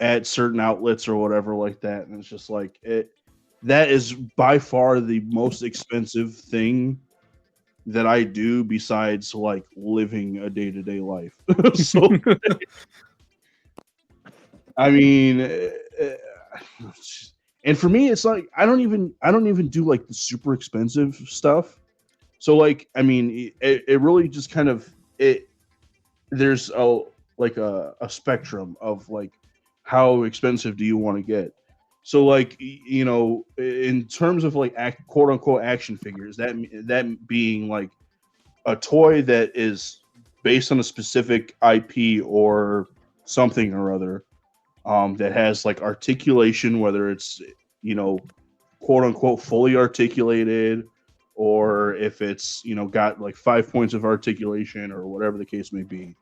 at certain outlets or whatever like that. And it's just like that is by far the most expensive thing that I do besides like living a day-to-day life. So I mean, and for me, it's like I don't even do like the super expensive stuff. So like, I mean, it really just kind of there's a spectrum of like how expensive do you want to get. So like, you know, in terms of like quote unquote action figures, that being like a toy that is based on a specific IP or something or other. That has like articulation, whether it's, you know, quote unquote fully articulated, or if it's got like 5 points of articulation or whatever the case may be.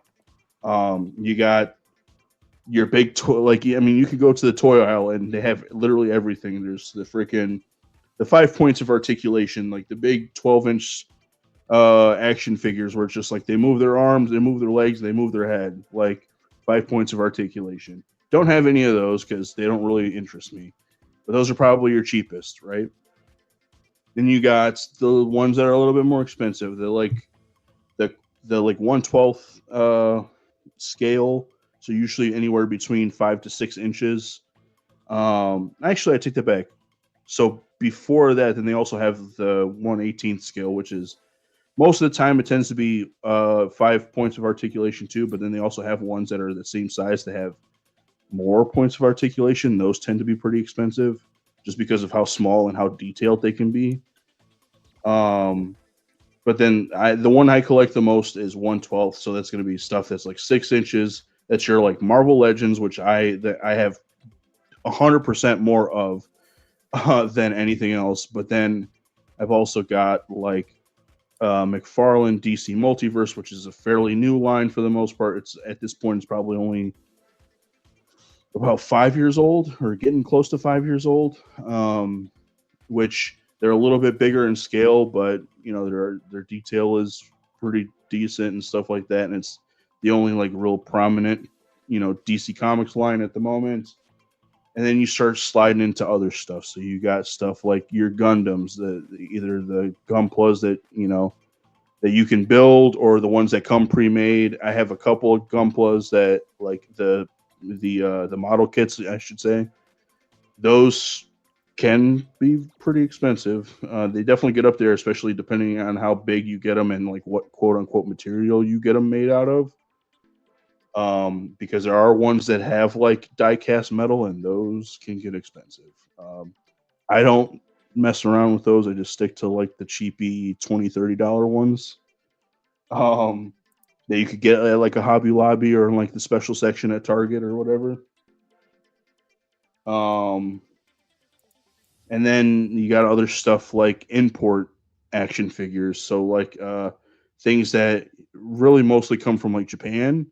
You got your big toy. Like, I mean, you could go to the toy aisle and they have literally everything. There's the 5 points of articulation, like the big 12-inch action figures where it's just like they move their arms, they move their legs, they move their head, like 5 points of articulation. Don't have any of those because they don't really interest me. But those are probably your cheapest, right? Then you got the ones that are a little bit more expensive. They're like the like 1/12 scale, so usually anywhere between 5 to 6 inches. Actually, I take that back. So before that, then they also have the 1/18 scale, which is most of the time it tends to be 5 points of articulation too. But then they also have ones that are the same size that have more points of articulation. Those tend to be pretty expensive just because of how small and how detailed they can be. But then the one I collect the most is 1/12, so that's going to be stuff that's like 6 inches. That's your like Marvel Legends, which I have 100% more of than anything else. But then I've also got like McFarlane DC Multiverse, which is a fairly new line for the most part. It's at this point it's probably only about 5 years old or getting close to 5 years old, which they're a little bit bigger in scale, but their detail is pretty decent and stuff like that. And it's the only like real prominent, DC Comics line at the moment. And then you start sliding into other stuff. So you got stuff like your Gundams, either the Gunplas that that you can build or the ones that come pre-made. I have a couple of Gunplas that like the model kits, I should say. Those can be pretty expensive. They definitely get up there, especially depending on how big you get them and like what quote unquote material you get them made out of. Because there are ones that have like die-cast metal, and those can get expensive. I don't mess around with those. I just stick to like the cheapy $20-$30 ones. That you could get at like a Hobby Lobby or in like the special section at Target or whatever. And then you got other stuff like import action figures. So like things that really mostly come from like Japan.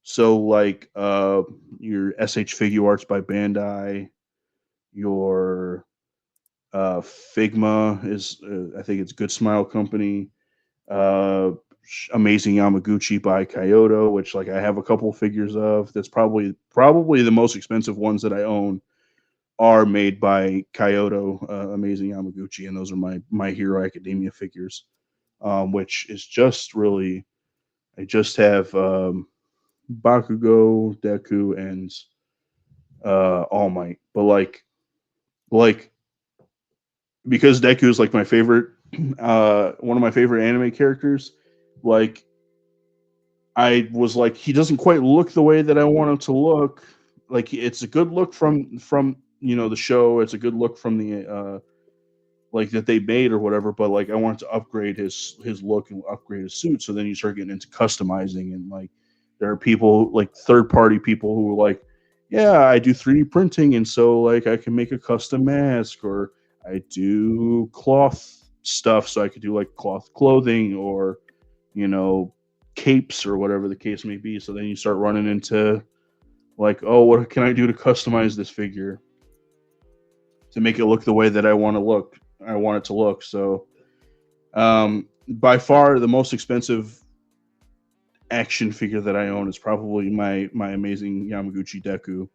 So like your SH Figuarts by Bandai, your Figma is I think it's Good Smile Company. Amazing Yamaguchi by Kyoto, which like I have a couple figures of. That's probably the most expensive ones that I own are made by Kyoto, Amazing Yamaguchi, and those are my Hero Academia figures, which is just really I just have Bakugo, Deku, and All Might, but like because Deku is like my favorite, one of my favorite anime characters. Like, I was like, he doesn't quite look the way that I want him to look. Like, it's a good look from the show. It's a good look from the like that they made or whatever. But like, I wanted to upgrade his look and upgrade his suit. So then you start getting into customizing, and like, there are people like third party people who are like, yeah, I do 3D printing, and so like I can make a custom mask, or I do cloth stuff, so I could do like cloth clothing or capes or whatever the case may be. So then you start running into like, oh, what can I do to customize this figure to make it look the way that I want it to look. So by far the most expensive action figure that I own is probably my Amazing Yamaguchi Deku,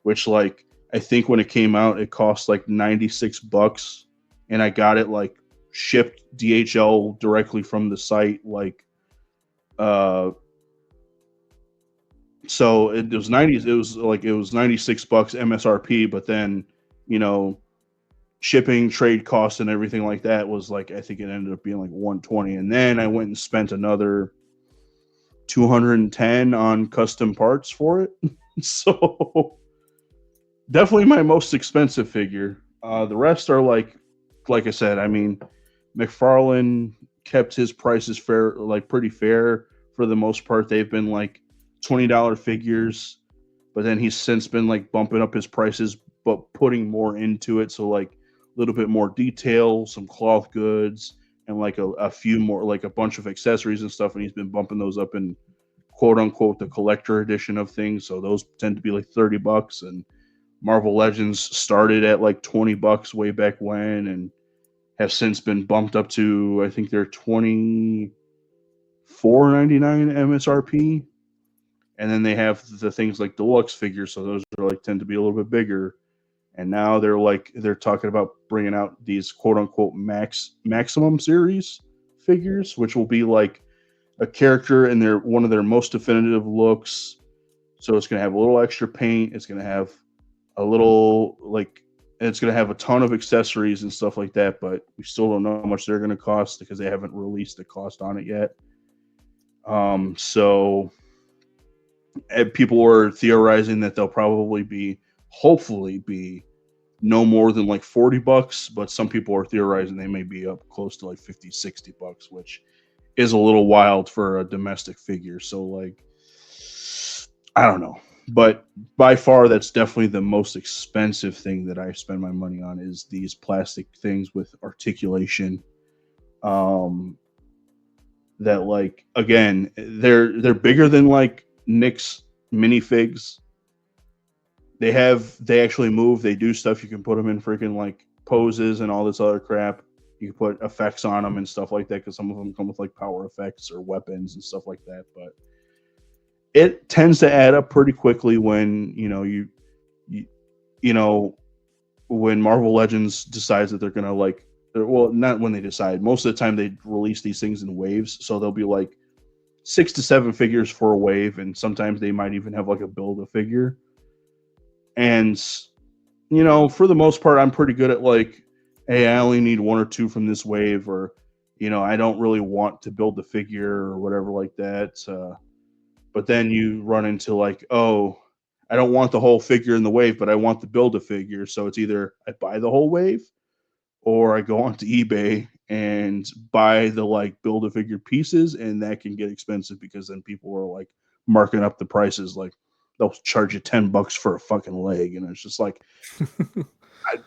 which like I think when it came out it cost like $96, and I got it like shipped DHL directly from the site, like so it was $96 MSRP, but then shipping, trade costs, and everything like that was like, I think it ended up being like $120, and then I went and spent another $210 on custom parts for it. So definitely my most expensive figure. The rest are like I said, I mean, McFarlane kept his prices fair, like pretty fair for the most part. They've been like $20 figures, but then he's since been like bumping up his prices, but putting more into it. So like little bit more detail, some cloth goods, and like a few more, like a bunch of accessories and stuff. And he's been bumping those up in quote unquote the collector edition of things. So those tend to be like $30, and Marvel Legends started at like $20 way back when, and have since been bumped up to, I think they're $24.99 MSRP. And then they have the things like deluxe figures, so those are like tend to be a little bit bigger. And now they're talking about bringing out these quote unquote maximum series figures, which will be like a character in their one of their most definitive looks. So it's going to have a little extra paint. It's going to have a little like, and it's going to have a ton of accessories and stuff like that. But we still don't know how much they're going to cost because they haven't released the cost on it yet. So people were theorizing that they'll probably hopefully be no more than like $40, but some people are theorizing they may be up close to like $50-$60, which is a little wild for a domestic figure. So like, I don't know, but by far that's definitely the most expensive thing that I spend my money on is these plastic things with articulation. That like, again, they're bigger than like Nick's minifigs. They actually move. They do stuff. You can put them in freaking like poses and all this other crap. You can put effects on them and stuff like that because some of them come with like power effects or weapons and stuff like that. But it tends to add up pretty quickly when you know when Marvel Legends decides that they're gonna like, well, not when they decide. Most of the time they release these things in waves, so they'll be like 6 to 7 figures for a wave, and sometimes they might even have like a build a figure. And for the most part, I'm pretty good at like, hey, I only need 1 or 2 from this wave, or I don't really want to build the figure or whatever like that. But then you run into like, oh, I don't want the whole figure in the wave, but I want to build a figure. So it's either I buy the whole wave, or I go onto eBay and buy the like build a figure pieces, and that can get expensive because then people are like marking up the prices. Like they'll charge you $10 for a fucking leg, and it's just like,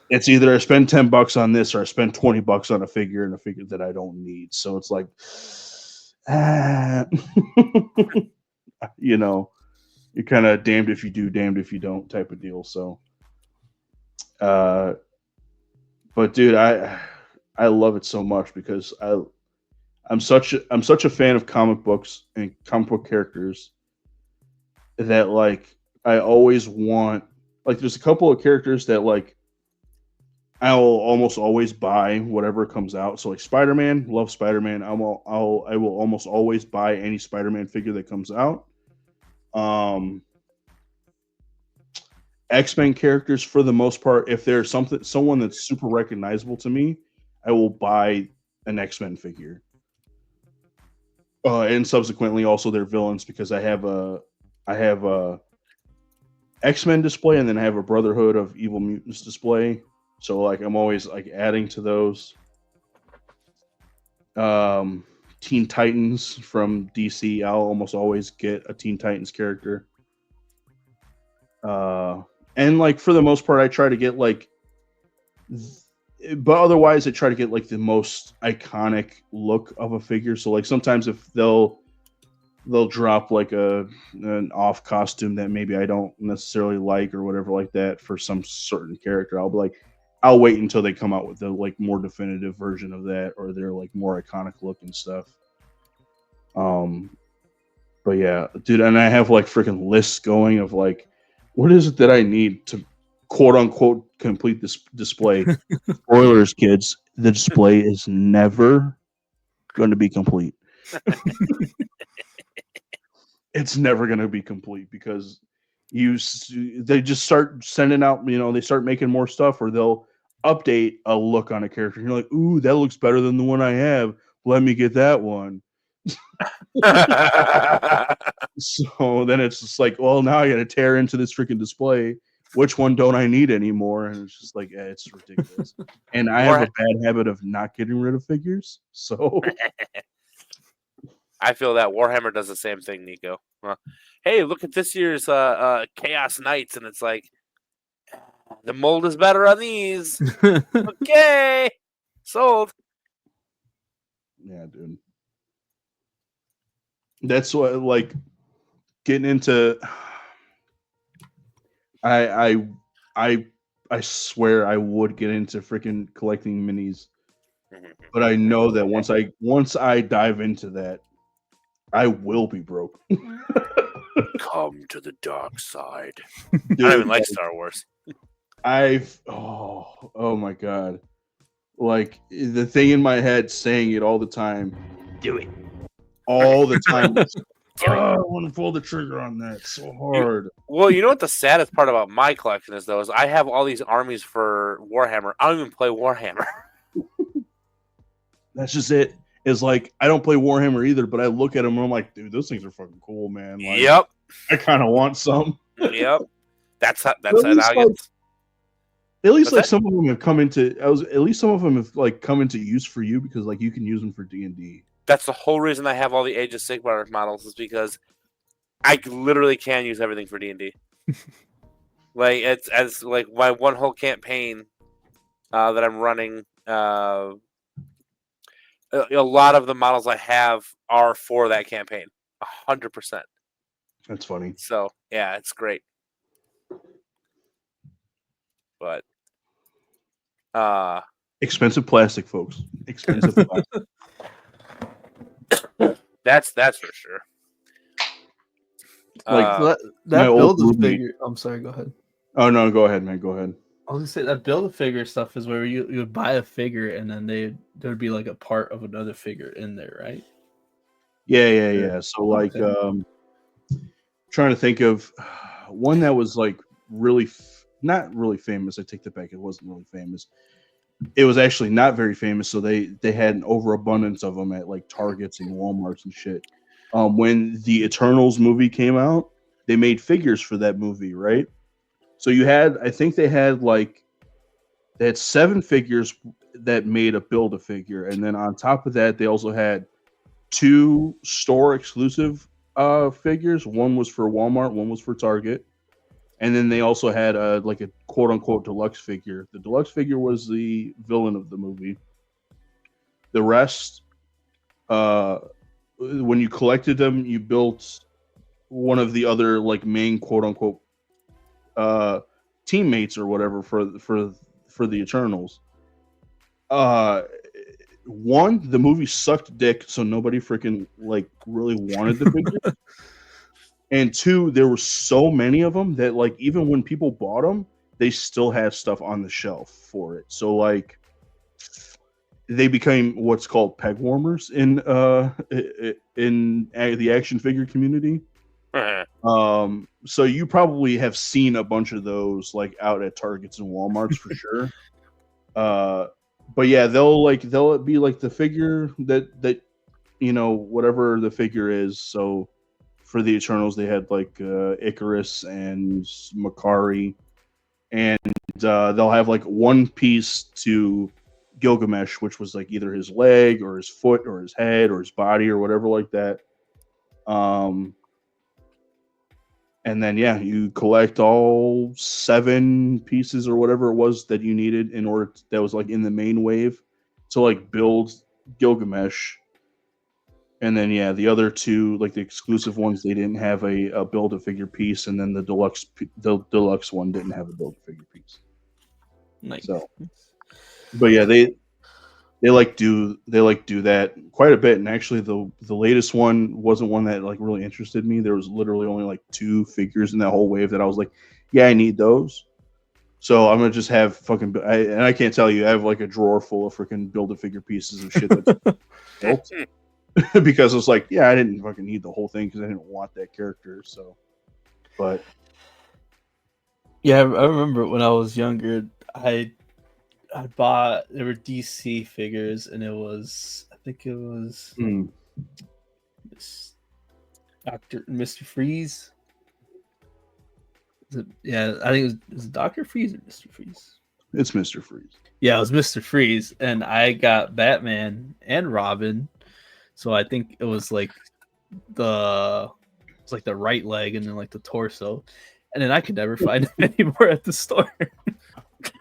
it's either I spend $10 on this or I spend $20 on a figure and a figure that I don't need. So it's like, you're kind of damned if you do, damned if you don't type of deal. So, but dude, I love it so much because I'm such a fan of comic books and comic book characters that like I always want, like there's a couple of characters that like I will almost always buy whatever comes out. So like Spider-Man, love Spider-Man. I will almost always buy any Spider-Man figure that comes out. X-Men characters, for the most part, if there's someone that's super recognizable to me, I will buy an X-Men figure. And subsequently also their villains, because I have a X-Men display, and then I have a Brotherhood of Evil Mutants display. So like I'm always like adding to those. Teen Titans from DC, I'll almost always get a Teen Titans character. And like for the most part, I try to get like, but otherwise I try to get like the most iconic look of a figure. So like sometimes if they'll drop like an off costume that maybe I don't necessarily like or whatever like that for some certain character, I'll be like, I'll wait until they come out with the like more definitive version of that or their like more iconic look and stuff. But yeah, dude, and I have like freaking lists going of like, what is it that I need to quote unquote complete this display? Spoilers, kids, the display is never going to be complete. It's never going to be complete because they just start sending out, they start making more stuff, or they'll update a look on a character. You're like, ooh, that looks better than the one I have. Let me get that one. So then it's just like, well, now I got to tear into this freaking display. Which one don't I need anymore? And it's just like, it's ridiculous. And I have a bad habit of not getting rid of figures. So I feel that Warhammer does the same thing, Nico. Hey, look at this year's Chaos Knights, and it's like, The mold is better on these. Okay. Sold. Yeah, dude. That's what like getting into. I swear I would get into freaking collecting minis, but I know that once I dive into that, I will be broke. Come to the dark side. Dude, I don't even like Star Wars. oh my god. Like the thing in my head saying it all the time. Do it. All the time. I want to pull the trigger on that so hard. Well, you know what the saddest part about my collection is, though, is I have all these armies for Warhammer. I don't even play Warhammer. That's just it. It's like I don't play Warhammer either, but I look at them and I'm like, dude, those things are fucking cool, man. Like, Yep. I kind of want some. Yep. That's how At least, I get. At least What's like that? some of them have come into. At least some of them have like come into use for you because like you can use them for D&D. That's the whole reason I have all the Age of Sigmar models, is because I literally can use everything for D&D. Like it's as like my one whole campaign that I'm running. A lot of the models I have are for that campaign, 100%. That's funny. So yeah, it's great. But Expensive plastic, folks. Expensive plastic. that's for sure. Like, that my old build a roommate- figure. I'm sorry. Go ahead. Oh no, go ahead, man. Go ahead. I was gonna say that build a figure stuff is where you would buy a figure and then there would be like a part of another figure in there, right? Yeah. So like, Okay. trying to think of one that was like really not really famous. I take that back. It wasn't really famous. It was actually not very famous. So they had an overabundance of them at like Targets and Walmarts and shit. When the Eternals movie came out, they made figures for that movie, right? So I think they had 7 figures that made a build a figure, and then on top of that, they also had 2 store exclusive figures. One was for Walmart, one was for Target, and then they also had like a quote unquote deluxe figure. The deluxe figure was the villain of the movie. The rest, when you collected them, you built one of the other like main quote unquote teammates or whatever for the Eternals. One, the movie sucked dick, so nobody freaking like really wanted the figure. And 2, there were so many of them that like even when people bought them, they still have stuff on the shelf for it. So like they became what's called peg warmers in the action figure community. So you probably have seen a bunch of those like out at Targets and Walmarts for sure. But yeah, they'll be like the figure that whatever the figure is. So for the Eternals, they had like Icarus and Makari, and they'll have like one piece to Gilgamesh, which was like either his leg or his foot or his head or his body or whatever like that. And then you collect all 7 pieces or whatever it was that you needed in order that was like in the main wave to like build Gilgamesh. And then the other 2, like the exclusive ones, they didn't have a build a figure piece, and then the deluxe one didn't have a build a figure piece. Nice. So, but yeah, they do that quite a bit. And actually, the latest one wasn't one that like really interested me. There was literally only like 2 figures in that whole wave that I was like, yeah, I need those. So I'm gonna just have fucking. And I can't tell you, I have like a drawer full of freaking build a figure pieces of shit that's built. Because it's like, I didn't fucking need the whole thing because I didn't want that character. So, but Yeah, I remember when I was younger, I bought, there were DC figures, and I think it was Mr. Freeze. I think it was Dr. Freeze or Mr. Freeze. It's Mr. Freeze. Yeah, it was Mr. Freeze, and I got Batman and Robin. So I think it was like the right leg and then like the torso, and then I could never find him anymore at the store.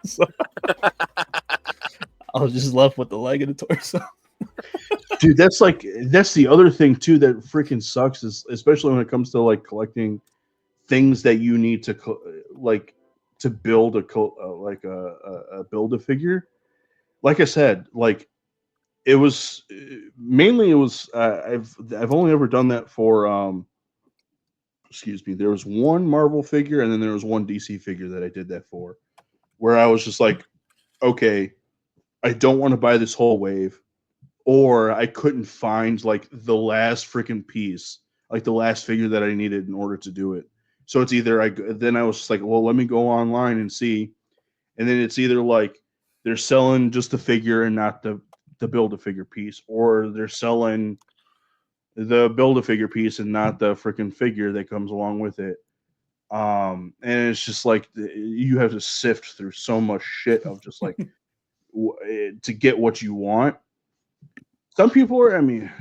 So I was just left with the leg and the torso. Dude, that's the other thing too that freaking sucks is especially when it comes to like collecting things that you need to like to build a build a figure. Like I said, like it was mainly it was I've only ever done that for excuse me. There was one Marvel figure and then there was one DC figure that I did that for, where I was just like, okay, I don't want to buy this whole wave, or I couldn't find like the last freaking piece, like the last figure that I needed in order to do it. So it's either then I was just like, well, let me go online and see, and then it's either like they're selling just the figure and not the build a figure piece, or they're selling the build a figure piece and not the freaking figure that comes along with it. And it's just like you have to sift through so much shit of just like to get what you want. Some people are, I mean,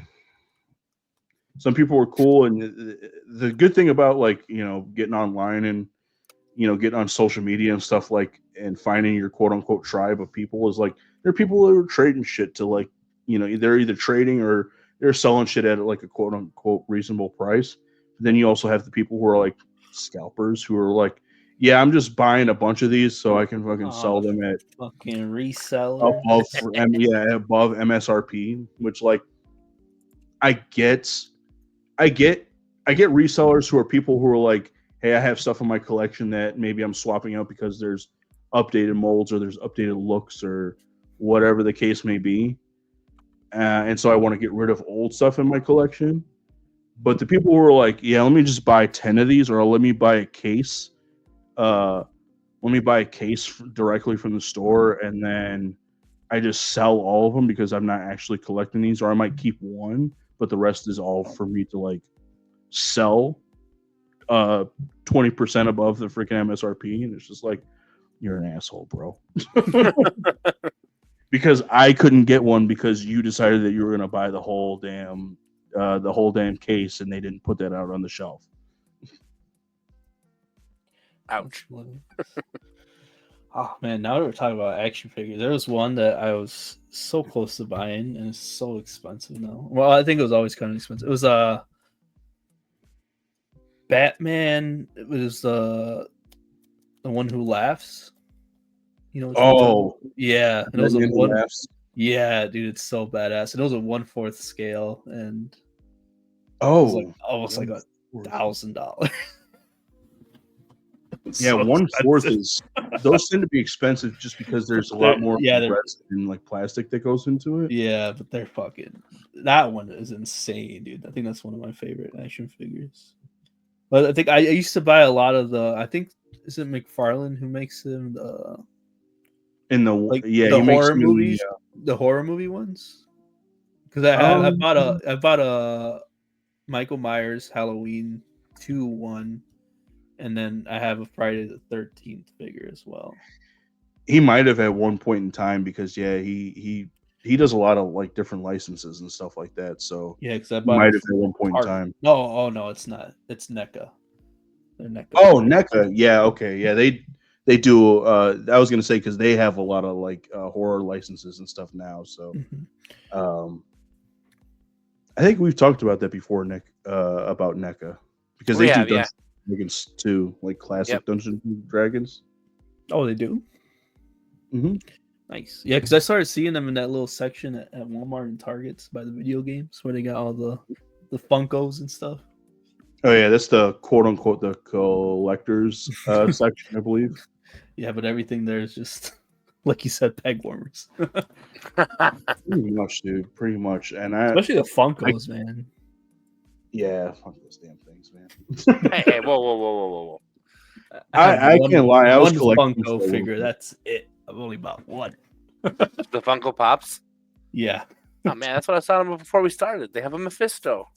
some people were cool, and the good thing about like getting online and getting on social media and stuff like and finding your quote unquote tribe of people is like there are people who are trading shit to like they're either trading or they're selling shit at like a quote unquote reasonable price. But then you also have the people who are like scalpers who are like, yeah, I'm just buying a bunch of these so I can fucking sell them at fucking reseller above MSRP, which like I get resellers who are people who are like, hey, I have stuff in my collection that maybe I'm swapping out because there's updated molds or there's updated looks or whatever the case may be. And so I want to get rid of old stuff in my collection. But the people who are like, yeah, let me just buy 10 of these, or let me buy a case. Let me buy a case directly from the store, and then I just sell all of them because I'm not actually collecting these, or I might keep one, but the rest is all for me to like sell 20% above the freaking MSRP. And it's just like, you're an asshole, bro. Because I couldn't get one because you decided that you were going to buy the whole damn case, and they didn't put that out on the shelf. Ouch. Oh man, now that we're talking about action figures, there was one that I was so close to buying, and it's so expensive now. Well, I think it was always kind of expensive. It was Batman. It was the one who laughs. Yeah, and it was a one. Yeah, dude, it's so badass. And it was a 1/4 scale, and it was like almost like $1,000. Yeah, 1/4 is those tend to be expensive just because there's a lot more resin and like plastic that goes into it. Yeah, but they're fucking. That one is insane, dude. I think that's one of my favorite action figures. But I think I used to buy a lot of the. I think is it McFarlane who makes them the horror movies, the horror movie ones. Because I bought a Michael Myers Halloween 2 one, and then I have a Friday the 13th figure as well. He might have at one point in time because he does a lot of like different licenses and stuff like that. So yeah, because I might have at one point in time. No, it's not. It's NECA. They're NECA. Oh, NECA. Yeah, okay, yeah, they do. I was gonna say because they have a lot of like horror licenses and stuff now. So, I think we've talked about that before, Nick, about NECA because they do Dungeons and Dragons too, like classic Dungeons and Dragons. Oh, they do. Mm-hmm. Nice. Yeah, because I started seeing them in that little section at Walmart and Targets by the video games where they got all the Funkos and stuff. Oh yeah, that's the quote unquote the collectors section, I believe. Yeah, but everything there is just like you said, peg warmers. Pretty much, dude. Pretty much, and especially the Funkos, man. Yeah, fuck those damn things, man. Hey, whoa. I can't lie. I was collecting Funko figure. That's it. I've only bought one. The Funko Pops. Yeah. Oh man, that's what I saw them before we started. They have a Mephisto.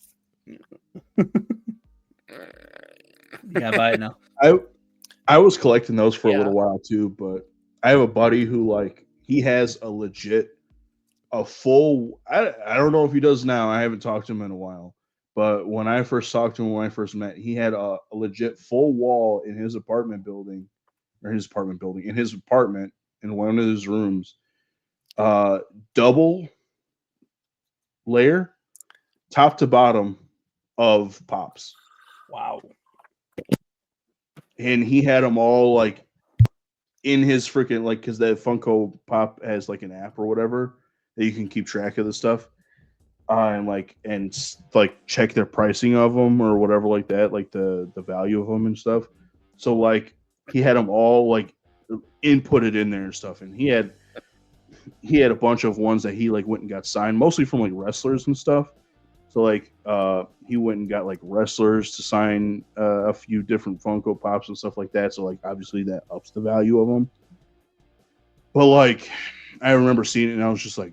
Yeah, buy it now. I was collecting those for a little while too, but I have a buddy who like he has a full. I don't know if he does now. I haven't talked to him in a while. But when I first talked to him, when I first met, he had a legit full wall in his apartment building or his apartment building. In his apartment, in one of his rooms, double layer, top to bottom of pops, Wow. and he had them all like in his freaking like because that Funko Pop has like an app or whatever that you can keep track of the stuff. And check their pricing of them or whatever like that, like the value of them and stuff. So like he had them all like inputted in there and stuff, and he had a bunch of ones that he like went and got signed, mostly from like wrestlers and stuff. So like he went and got like wrestlers to sign a few different Funko Pops and stuff like that. So like obviously that ups the value of them. But like I remember seeing it and I was just like,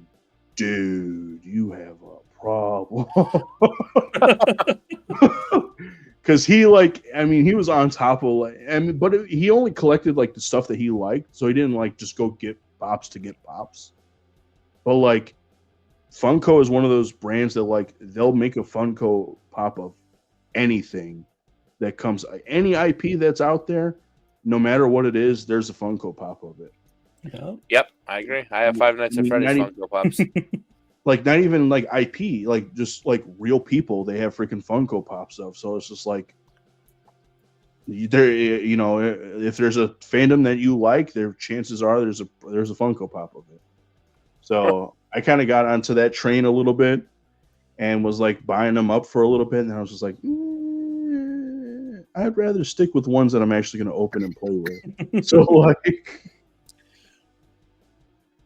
dude, you have a problem. Because he like, I mean, he was on top of like, but he only collected like the stuff that he liked, so he didn't like just go get pops to get pops. But like, Funko is one of those brands that like they'll make a Funko Pop of anything that comes, any IP that's out there, no matter what it is. There's a Funko Pop of it. Yeah. Yep, I agree. I have Five Nights at Freddy's Funko Pops. Like not even like IP, like just like real people. They have freaking Funko Pops of. So it's just like there, you know, if there's a fandom that you like, there chances are there's a Funko Pop of it. So I kind of got onto that train a little bit and was like buying them up for a little bit, and I was just like, I'd rather stick with ones that I'm actually going to open and play with. So like,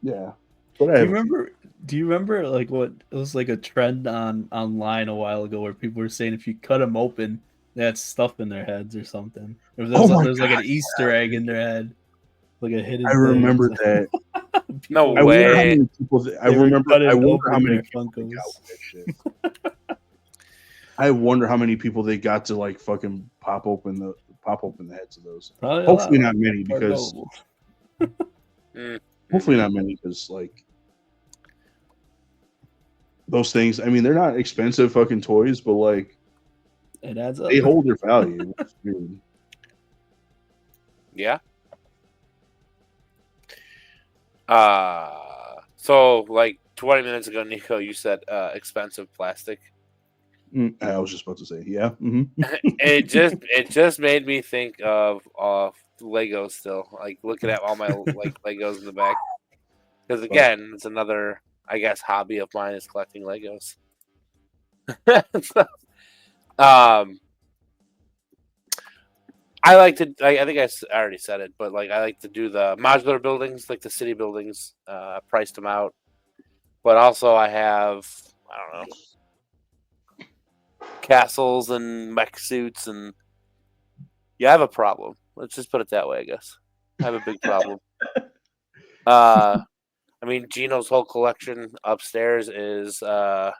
yeah. But Do you remember like what it was like a trend online a while ago where people were saying if you cut them open, they had stuff in their heads or something. Or there's like an Easter egg in their head, like a hidden. I remember that. No I wonder how way. many people. I wonder how many people they got with that shit. I wonder how many people they got to like fucking pop open the heads of those. Probably Hopefully not many because Mm. hopefully not many because like those things. I mean, they're not expensive fucking toys, but like it adds up. they hold their value. It's weird. Yeah. So like 20 minutes ago, Nico, you said expensive plastic. I was just about to say, yeah. Mm-hmm. It just made me think of Legos still. Like looking at all my like Legos in the back. Because again, it's another, I guess, hobby of mine is collecting Legos. I like to. I think I already said it, but like I like to do the modular buildings, like the city buildings. Priced them out, but also I have I don't know castles and mech suits, and yeah, I have a problem. Let's just put it that way. I guess I have a big problem. I mean, Gino's whole collection upstairs is all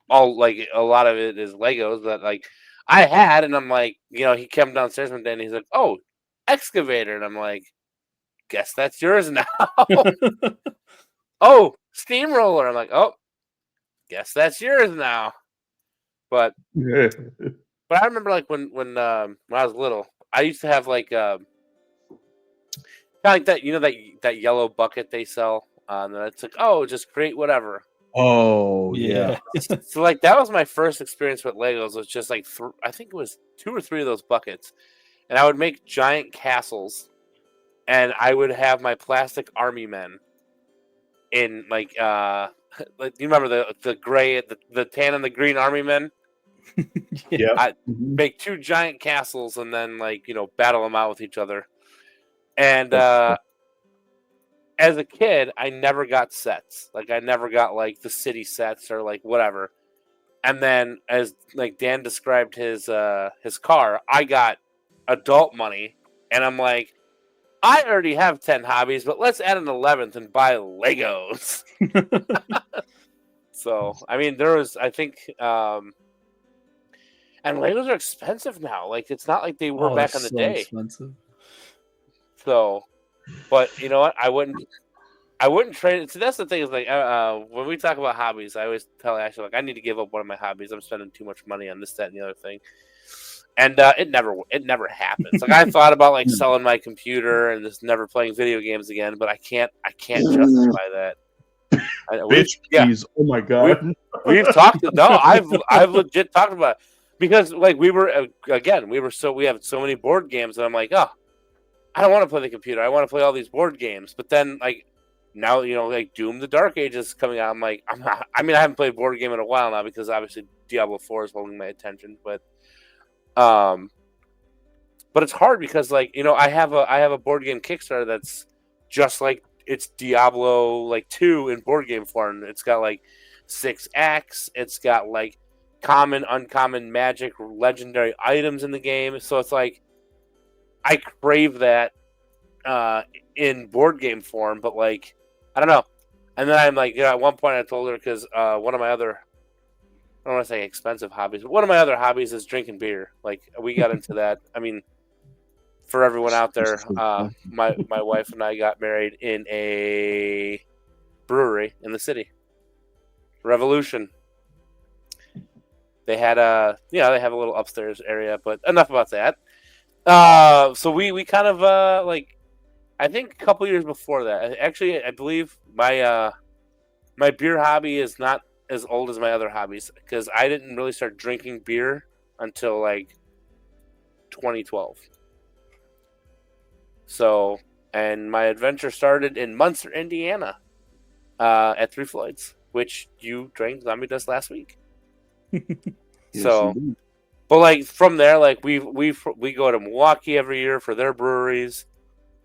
like a lot of it is Legos that like I had, and I'm like, you know, he came downstairs one day and he's like, "Oh, excavator," and I'm like, "Guess that's yours now." Oh, steamroller. I'm like, "Oh, guess that's yours now." But I remember like when I was little, I used to have like kind of like that, you know, that yellow bucket they sell. And it's like, oh, just create whatever. Oh yeah. So like that was my first experience with Legos. It was just like I think it was 2 or 3 of those buckets, and I would make giant castles, and I would have my plastic army men in like like you remember the gray, the tan and the green army men. Yeah. I make 2 giant castles and then like you know battle them out with each other, and as a kid, I never got sets. Like I never got like the city sets or like whatever. And then as like Dan described his car, I got adult money and I'm like, I already have 10 hobbies, but let's add an 11th and buy Legos. So, I mean, there was I think and Legos are expensive now. Like it's not like they were back in the day. Expensive. So, but you know what? I wouldn't trade it. So that's the thing is like when we talk about hobbies, I always tell Ashley like I need to give up one of my hobbies. I'm spending too much money on this, that, and the other thing. And it never happens. Like I thought about like selling my computer and just never playing video games again, but I can't justify that. Bitch, please. Oh my god. We've talked. No, I've legit talked about it because like we have so many board games that I'm like, oh, I don't want to play the computer. I want to play all these board games. But then like now like Doom: The Dark Ages is coming out. I'm like, I haven't played a board game in a while now because obviously Diablo 4 is holding my attention, but it's hard because like I have a board game Kickstarter that's just like it's Diablo like 2 in board game form. It's got like 6 acts. It's got like common, uncommon, magic, legendary items in the game. So it's like I crave that in board game form, but like I don't know. And then I'm like, at one point I told her because one of my other, I don't want to say expensive hobbies, but one of my other hobbies is drinking beer. Like we got into that. I mean, for everyone out there, my wife and I got married in a brewery in the city. Revolution. They had they have a little upstairs area, but enough about that. So we kind of like, I think a couple years before that. Actually, I believe my beer hobby is not as old as my other hobbies because I didn't really start drinking beer until like 2012. So, and my adventure started in Munster, Indiana, at Three Floyds, which you drank Zombie Dust last week. So, but like from there, like we go to Milwaukee every year for their breweries.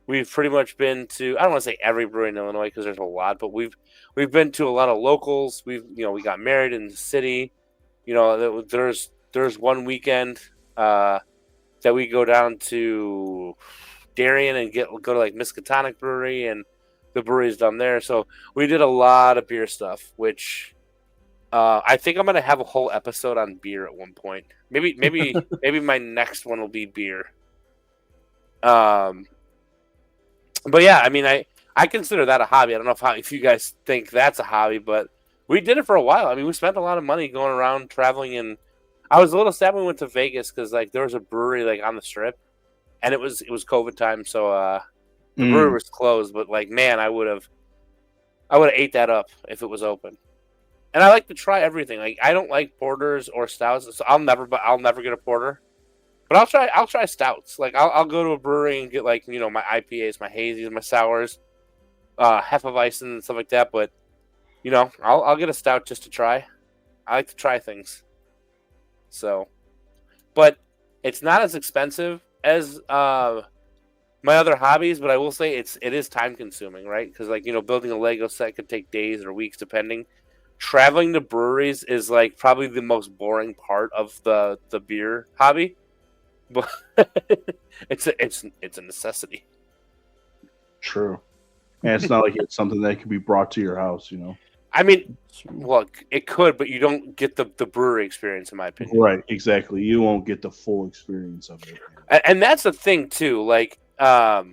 We've pretty much been to, I don't want to say every brewery in Illinois because there's a lot, but we've been to a lot of locals. We got married in the city. There's one weekend that we go down to Darien and go to like Miskatonic Brewery and the breweries down there. So we did a lot of beer stuff, which I think I'm gonna have a whole episode on beer at one point. Maybe maybe my next one will be beer. But yeah, I mean, I consider that a hobby. I don't know if you guys think that's a hobby, but we did it for a while. I mean, we spent a lot of money going around traveling, and I was a little sad when we went to Vegas because like there was a brewery like on the Strip. And it was COVID time, so the brewery was closed. But like, man, I would have ate that up if it was open. And I like to try everything. Like, I don't like porters or stouts, so I'll never get a porter. But I'll try stouts. Like, I'll go to a brewery and get like my IPAs, my hazies, my sours, Hefeweizen and stuff like that. But I'll get a stout just to try. I like to try things. So, but it's not as expensive as my other hobbies, but I will say it is time consuming, right? Because like building a Lego set could take days or weeks depending. Traveling to breweries is like probably the most boring part of the beer hobby, but it's a necessity. True, and it's not like it's something that can be brought to your house, I mean, look, it could, but you don't get the brewery experience, in my opinion. Right, exactly. You won't get the full experience of it. And that's the thing, too. Like, I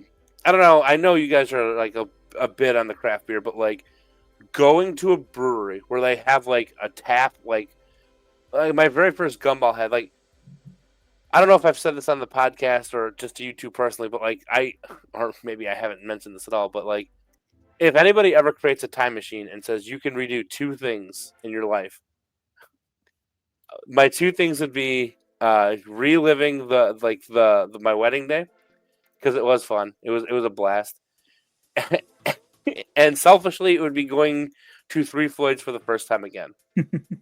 don't know. I know you guys are, like, a bit on the craft beer, but, like, going to a brewery where they have, like, a tap, like my very first Gumball had, like, I don't know if I've said this on the podcast or just to you two personally, but, like, or maybe I haven't mentioned this at all, but, like, if anybody ever creates a time machine and says you can redo 2 things in your life, my 2 things would be reliving my wedding day because it was fun. It was a blast, and selfishly, it would be going to Three Floyds for the first time again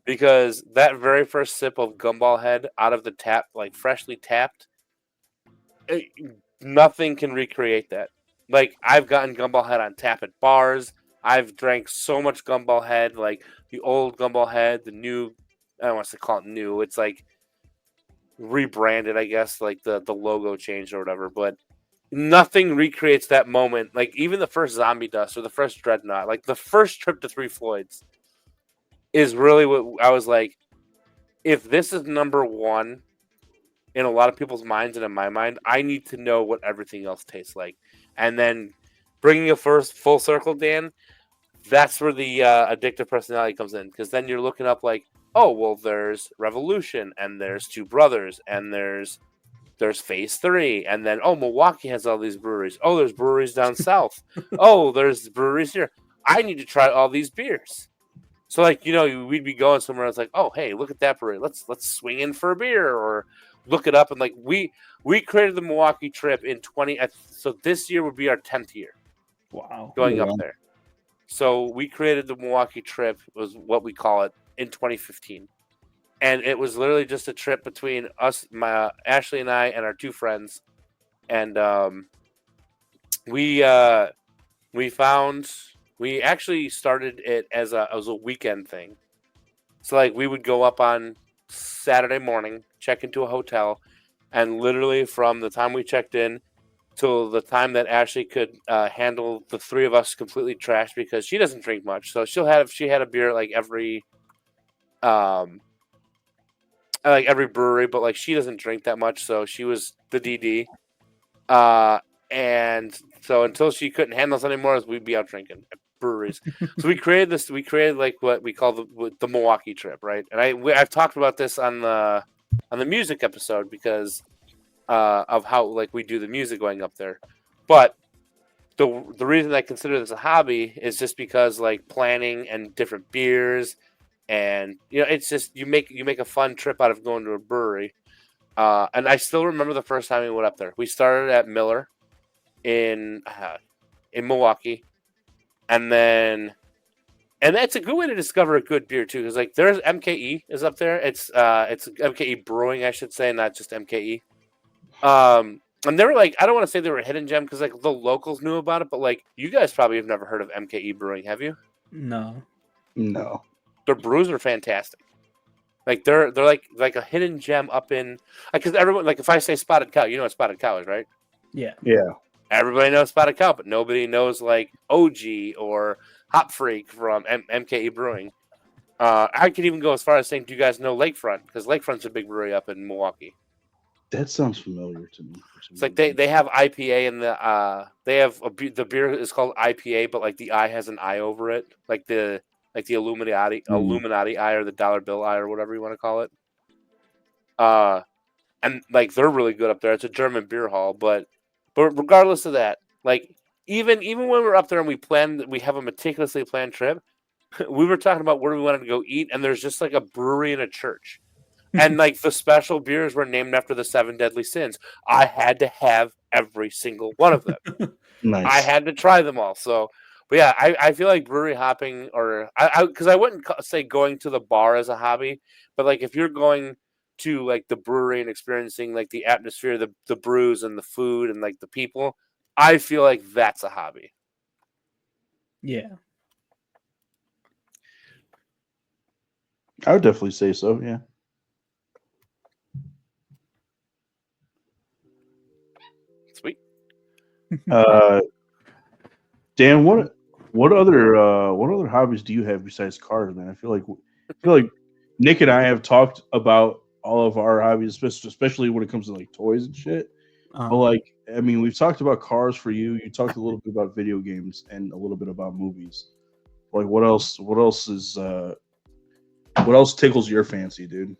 because that very first sip of Gumball Head out of the tap, like freshly tapped, nothing can recreate that. Like, I've gotten Gumball Head on tap at bars. I've drank so much Gumball Head, like the old Gumball Head, the new, I don't want to call it new. It's like rebranded, I guess, like the logo changed or whatever. But nothing recreates that moment. Like, even the first Zombie Dust or the first Dreadnought, like the first trip to Three Floyds is really what I was like, if this is number one in a lot of people's minds and in my mind, I need to know what everything else tastes like. And then bringing a first full circle, Dan, that's where the addictive personality comes in. Because then you're looking up like, oh well, there's Revolution, and there's Two Brothers, and there's Phase 3, and then Milwaukee has all these breweries. Oh, there's breweries down south. Oh, there's breweries here. I need to try all these beers. So like, we'd be going somewhere. It's like, oh, hey, look at that brewery. Let's swing in for a beer or look it up. And like we created the Milwaukee trip in 20. So this year would be our 10th year. Wow. Going up there. So we created the Milwaukee trip, was what we call it, in 2015. And it was literally just a trip between us, Ashley and I, and our two friends. And we actually started it as a weekend thing. So like we would go up on Saturday morning, check into a hotel, and literally from the time we checked in till the time that Ashley could handle the three of us completely trashed, because she doesn't drink much. So she had a beer like every brewery, but like she doesn't drink that much, so she was the DD. And so until she couldn't handle us anymore, we'd be out drinking at breweries. So we created like what we call the Milwaukee trip, right? And I've talked about this on the music episode because of how like we do the music going up there. But the reason I consider this a hobby is just because like planning and different beers. And it's just you make a fun trip out of going to a brewery. And I still remember the first time we went up there. We started at Miller in Milwaukee, and that's a good way to discover a good beer too. Because like there's MKE is up there. It's MKE Brewing, I should say, not just MKE. And they were like, I don't want to say they were a hidden gem because like the locals knew about it, but like you guys probably have never heard of MKE Brewing, have you? No. Their brews are fantastic. Like they're like a hidden gem up in because everyone, like if I say Spotted Cow, you know what Spotted Cow is, right? Yeah. Everybody knows Spotted Cow, but nobody knows like OG or Hop Freak from MKE Brewing. I could even go as far as saying, do you guys know Lakefront? Because Lakefront's a big brewery up in Milwaukee. That sounds familiar to me. It's like they have IPA and they have the beer is called IPA, but like the I has an I over it, like the Illuminati eye or the dollar bill eye or whatever you want to call it. And like they're really good up there. It's a German beer hall, but regardless of that, like even when we're up there and we have a meticulously planned trip, we were talking about where we wanted to go eat, and there's just like a brewery and a church. And like the special beers were named after the 7 deadly sins. I had to have every single one of them. Nice. I had to try them all. So, but yeah, I feel like brewery hopping, or because I wouldn't say going to the bar as a hobby, but like if you're going to like the brewery and experiencing like the atmosphere, the brews and the food and like the people, I feel like that's a hobby. Yeah. I would definitely say so. Yeah. Sweet. Dan, what other hobbies do you have besides cars, man? I feel like Nick and I have talked about all of our hobbies, especially when it comes to like toys and shit. But like, I mean, we've talked about cars for you. You talked a little bit about video games and a little bit about movies. Like, what else tickles your fancy, dude?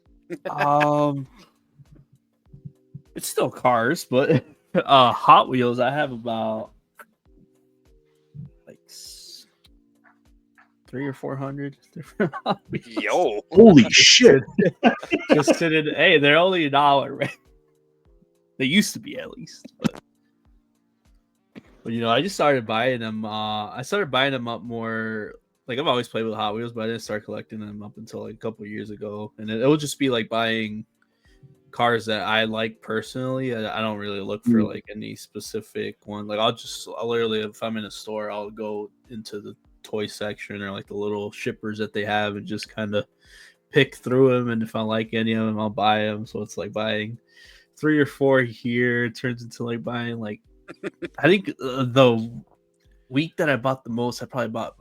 It's still cars, but Hot Wheels. I have about like 300 or 400 different Hot Wheels. Yo, holy shit! Just sitting. Hey, they're only $1, right? They used to be at least, but I just started buying them. I started buying them up more. Like I've always played with Hot Wheels, but I didn't start collecting them up until like a couple of years ago. And it would just be like buying cars that I like personally. I don't really look for like any specific one. Like I'll literally, if I'm in a store, I'll go into the toy section or like the little shippers that they have and just kind of pick through them. And if I like any of them, I'll buy them. So it's like buying 3 or 4 here. It turns into like buying like, I think the week that I bought the most, I probably bought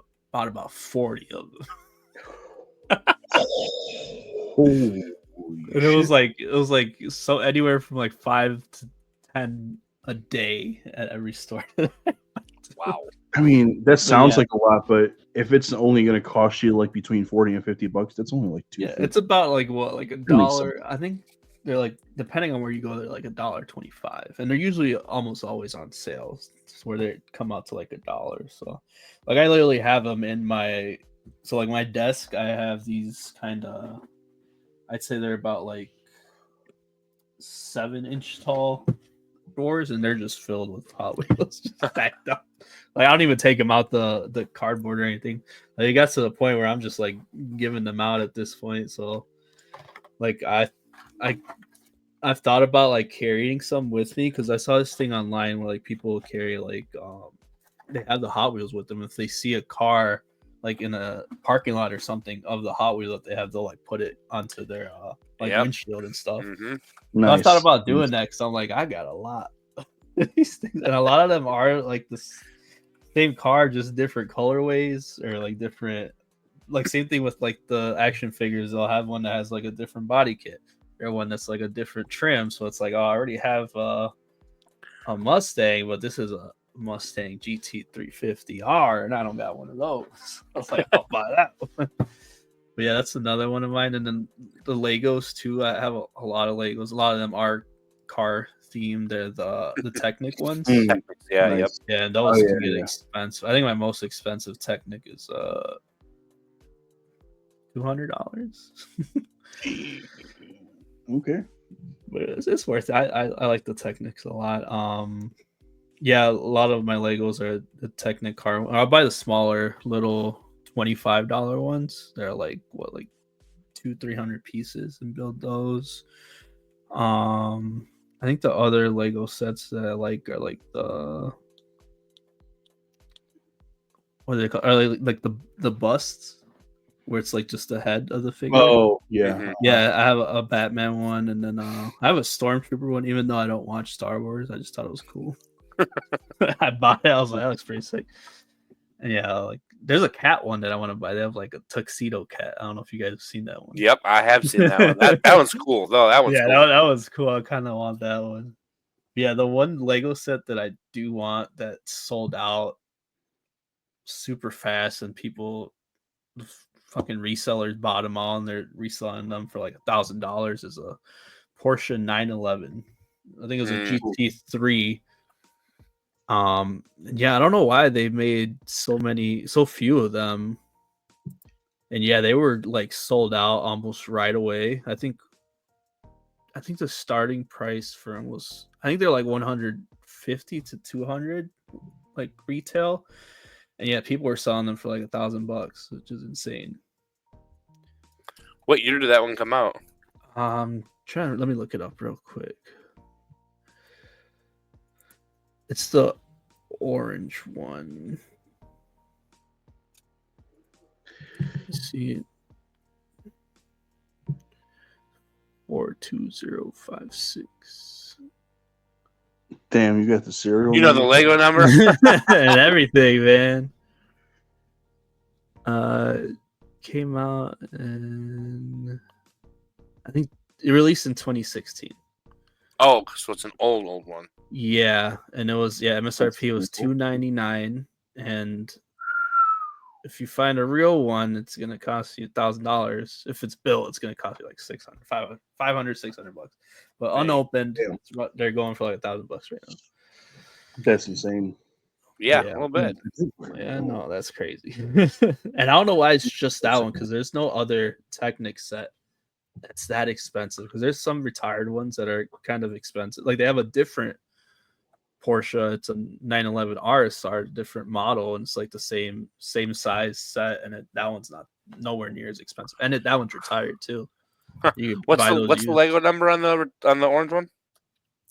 about 40 of them. And it was like so anywhere from like 5 to 10 a day at every store. Wow. I mean, that sounds like a lot, but if it's only going to cost you like between $40 and $50, that's only like Yeah, $2.50. it's about like what, like makes $1. I think they're like, depending on where you go, they're like $1.25, and they're usually almost always on sales, where they come out to like $1. So, like, I literally have them in my, so like my desk, I have these kind of, I'd say they're about like 7-inch tall drawers, and they're just filled with Hot Wheels, just stacked up. Like, I don't even take them out the cardboard or anything. Like, it got to the point where I'm just like giving them out at this point. So, like, I've thought about like carrying some with me, because I saw this thing online where like people carry like they have the Hot Wheels with them. If they see a car like in a parking lot or something of the Hot Wheel that they have, they'll like put it onto their like windshield and stuff. Mm-hmm. So I thought about doing that, because I'm like, I got a lot of these things, and a lot of them are like the same car, just different colorways, or like different, like same thing with like the action figures. They'll have one that has like a different body kit, or one that's like a different trim. So it's like, oh, I already have a Mustang, but this is a Mustang GT 350R, and I don't got one of those. I was like, I'll buy that one. But yeah, that's another one of mine. And then the Legos too. I have a lot of Legos. A lot of them are car themed. They're the Technic ones. Yeah, Nice. yep. Yeah, and those can get expensive. I think my most expensive Technic is $200. Okay. But it's worth it. I like the Technics a lot. Yeah, a lot of my Legos are the Technic car. I'll buy the smaller little $25 ones. They're like what, like 200-300 pieces, and build those. I think the other Lego sets that I like are like the, what are they called? Are they like the busts, where it's like just the head of the figure? Oh yeah. Mhm. Yeah, I have a Batman one, and then I have a Stormtrooper one. Even though I don't watch Star Wars, I just thought it was cool. I bought it. I was like, that looks pretty sick. And yeah, like there's a cat one that I want to buy. They have like a tuxedo cat. I don't know if you guys have seen that one. Yep, I have seen that one. That one's cool. No, that one's Yeah, cool. that was cool. I kind of want that one. Yeah, the one Lego set that I do want that sold out super fast, and people, fucking resellers, bought them all, and they're reselling them for like $1,000, is a Porsche 911. I think it was a GT3. Yeah, I don't know why they made so few of them. And yeah, they were like sold out almost right away. I think the starting price for them was, I think they're like 150 to 200 like retail. And yeah, people were selling them for like $1,000, which is insane. What year did that one come out? Let me look it up real quick. It's the orange one. Let's see it. 42056. Damn, you got the serial. You know the number? Lego number? And everything, man. Came out, and I think it released in 2016. Oh, so it's an old one. Yeah, and it was, yeah, MSRP was $299, and if you find a real one, it's gonna cost you $1,000. If it's built, it's gonna cost you like $600, $600. But unopened, they're going for like $1,000 right now. That's insane. Yeah, a little bit. Yeah, no, that's crazy. And I don't know why it's just that one, because there's no other Technic set that's that expensive. Because there's some retired ones that are kind of expensive. Like they have a different Porsche. It's a 911 RSR, different model, and it's like the same size set, and that one's nowhere near as expensive. And that one's retired too. What's the Lego number on the orange one?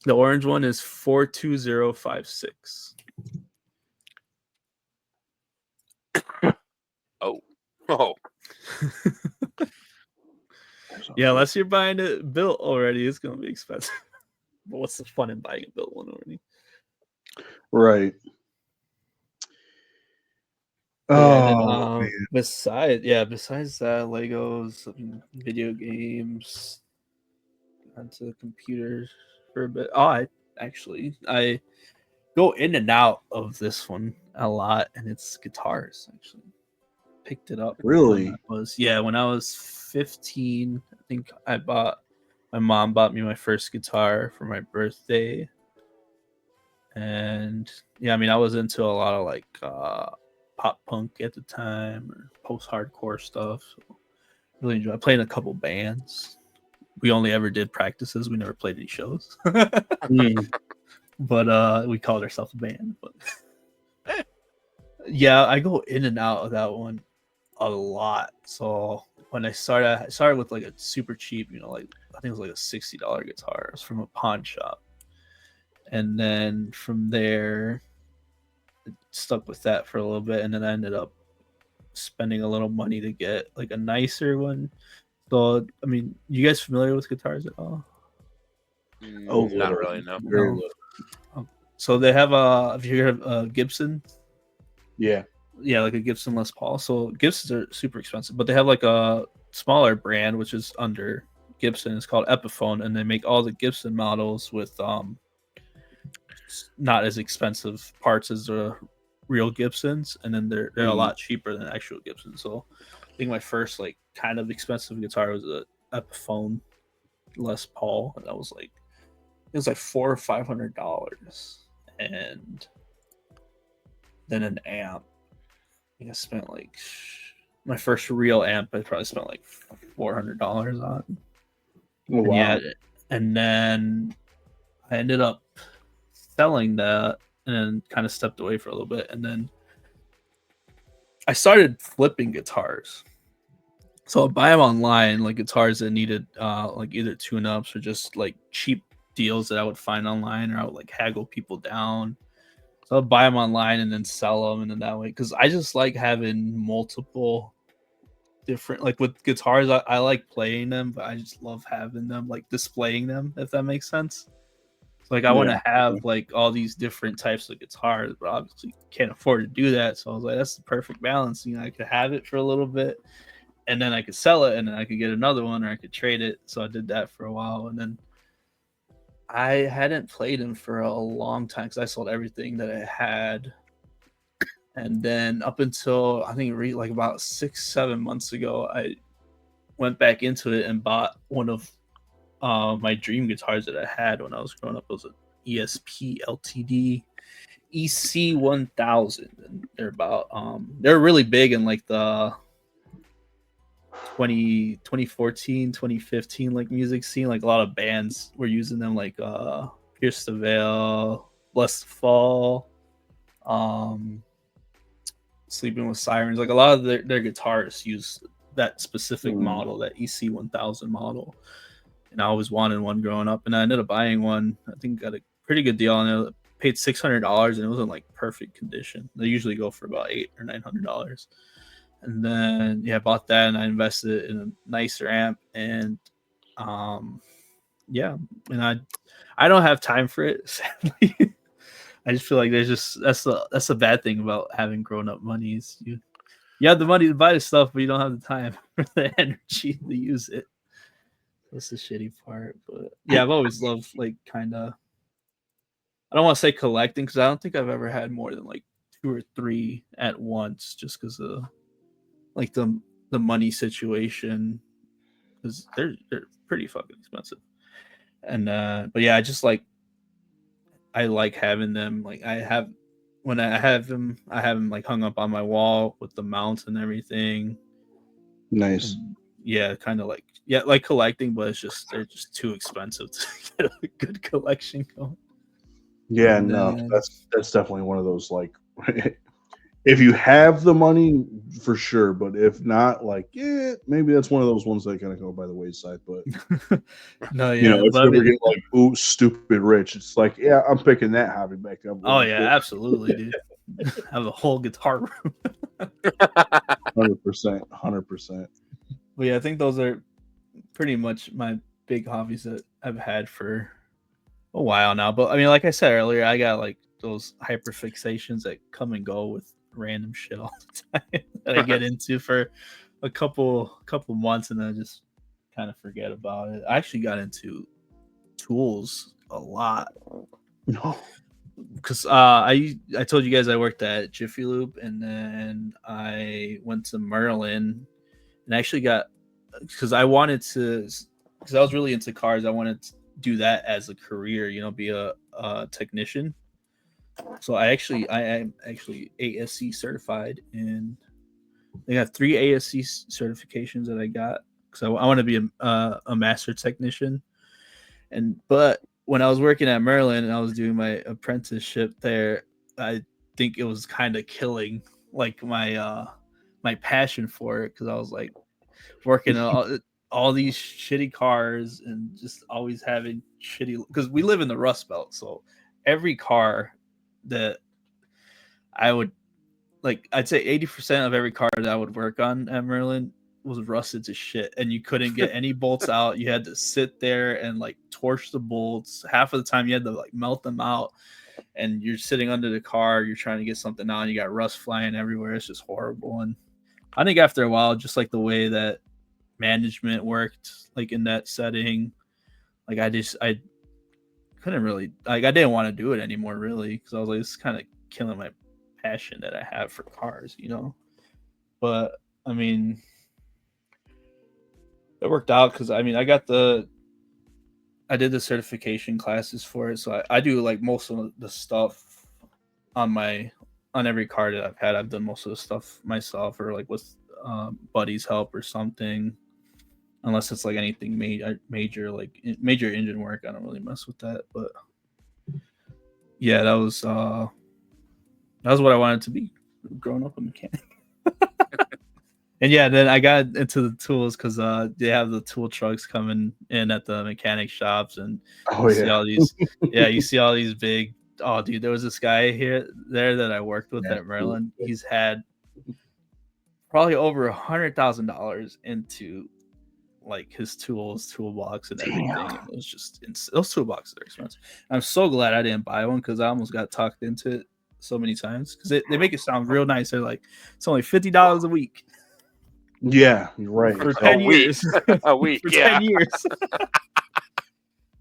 The orange one is 42056. Oh. Yeah, unless you're buying it built already, it's gonna be expensive. But what's the fun in buying a built one already? Right. Oh, besides that, Legos, video games, onto computers for a bit. Oh, I go in and out of this one a lot, and it's guitars actually. picked it up. Really? When I was 15. I think my mom bought me my first guitar for my birthday, and yeah, I mean I was into a lot of like pop punk at the time or post hardcore stuff. So really enjoyed. I played in a couple bands. We only ever did practices. We never played any shows. But we called ourselves a band. But yeah, I go in and out of that one a lot. So when I started with like a super cheap, like I think it was like a $60 guitar. It was from a pawn shop, and then from there, it stuck with that for a little bit, and then I ended up spending a little money to get like a nicer one. So I mean, you guys familiar with guitars at all? Oh, Not really, no. Very No. little. So they have if you heard of Gibson, Yeah. yeah, like a Gibson Les Paul. So Gibsons are super expensive, but they have like a smaller brand which is under Gibson. It's called Epiphone, and they make all the Gibson models with not as expensive parts as the real Gibsons, and then they're a lot cheaper than actual Gibsons. So I think my first like kind of expensive guitar was a Epiphone Les Paul, and that was like it was like $400 or $500, and then an amp. I think I spent like my first real amp. I probably spent like $400 on. Oh, wow. Yeah, and then I ended up selling that and kind of stepped away for a little bit, and then I started flipping guitars. So I'd buy them online, like guitars that needed like either tune-ups or just like cheap deals that I would find online, or I would like haggle people down. So I'd buy them online and then sell them, and then that way, because I just like having multiple different, like with guitars, I like playing them, but I just love having them, like displaying them, if that makes sense. So like I want to have like all these different types of guitars, but obviously can't afford to do that. So I was like, that's the perfect balance. I could have it for a little bit, and then I could sell it, and then I could get another one, or I could trade it. So I did that for a while, and then I hadn't played him for a long time because I sold everything that I had. And then up until I think like about 6-7 months ago, I went back into it and bought one of my dream guitars that I had when I was growing up. It was an ESP LTD EC1000, and they're really big in like the 2014 2015 like music scene. Like a lot of bands were using them, like Pierce the Veil, Bless the Fall, Sleeping with Sirens. Like a lot of their guitarists use that specific model, that EC1000 model, and I always wanted one growing up, and I ended up buying one. I think got a pretty good deal on it. Paid $600, and it was in like perfect condition. They usually go for about $800 or $900. And then I bought that, and I invested in a nicer amp, and yeah, and I don't have time for it, sadly. I just feel like that's the bad thing about having grown up money is you have the money to buy the stuff, but you don't have the time or the energy to use it. That's the shitty part. But yeah, I've always loved like kind of, I don't want to say collecting, because I don't think I've ever had more than like 2 or 3 at once, just because of like the money situation, because they're pretty fucking expensive. And but yeah, I like having them. Like I have them like hung up on my wall with the mounts and everything. Nice. And yeah, kind of like like collecting, but they're just too expensive to get a good collection going. Yeah, And no, that's definitely one of those, like, if you have the money, for sure, but if not, like, yeah, maybe that's one of those ones that kind of go by the wayside. But no, yeah, if but you ever get like, ooh, stupid rich, it's like, yeah, I'm picking that hobby back up. Oh yeah, absolutely, dude. Have a whole guitar room. 100%. But yeah, I think those are pretty much my big hobbies that I've had for a while now. But I mean, like I said earlier, I got like those hyper fixations that come and go with random shit all the time that I get into for a couple months, and then I just kind of forget about it. I actually got into tools a lot. No. because I told you guys I worked at Jiffy Lube, and then I went to Merlin, and actually got because I wanted to because I was really into cars. I wanted to do that as a career, be a technician. So I am actually ASC certified, and they got 3 ASC certifications that I got because I want to be a master technician. But when I was working at Maryland and I was doing my apprenticeship there, I think it was kind of killing like my passion for it because I was like working all these shitty cars and just always having shitty because we live in the Rust Belt, so every car that I would like, I'd say 80% of every car that I would work on at Maryland was rusted to shit, and you couldn't get any bolts out. You had to sit there and like torch the bolts. Half of the time, you had to like melt them out, and you're sitting under the car. You're trying to get something out, and you got rust flying everywhere. It's just horrible. And I think after a while, just like the way that management worked, like in that setting, like I couldn't really like I didn't want to do it anymore, really, because I was like, this is kind of killing my passion that I have for cars, But I mean, it worked out because I did the certification classes for it, so I do like most of the stuff on every car that I've had. I've done most of the stuff myself or like with buddies' help or something, unless it's like anything major like major engine work. I don't really mess with that, but yeah, that was what I wanted to be growing up, a mechanic. And yeah, then I got into the tools because they have the tool trucks coming in at the mechanic shops, and see all these, you see all these big. Oh, dude, there was this guy there that I worked with at Maryland. He's had probably over $100,000 into like his toolbox and everything. And it was just those toolboxes are expensive. I'm so glad I didn't buy one because I almost got talked into it so many times because they make it sound real nice. They're like, it's only $50 a week. Yeah, you're right. For 10 years. A week, for 10 years.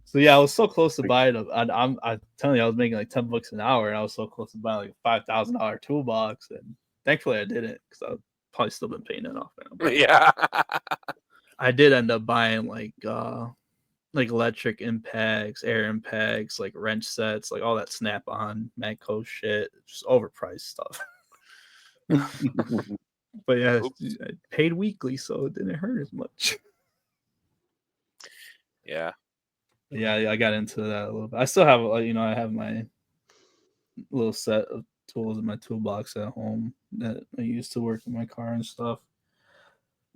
So yeah, I was so close to buying them. I'm telling you, I was making like $10 an hour, and I was so close to buying like a $5,000 toolbox, and thankfully I didn't because I've probably still been paying it off now. Yeah. I did end up buying like electric impacts, air impacts, like wrench sets, like all that Snap-on Matco shit, just overpriced stuff. But yeah, I paid weekly, so it didn't hurt as much. Yeah. Yeah, I got into that a little bit. I still have, I have my little set of tools in my toolbox at home that I used to work in my car and stuff.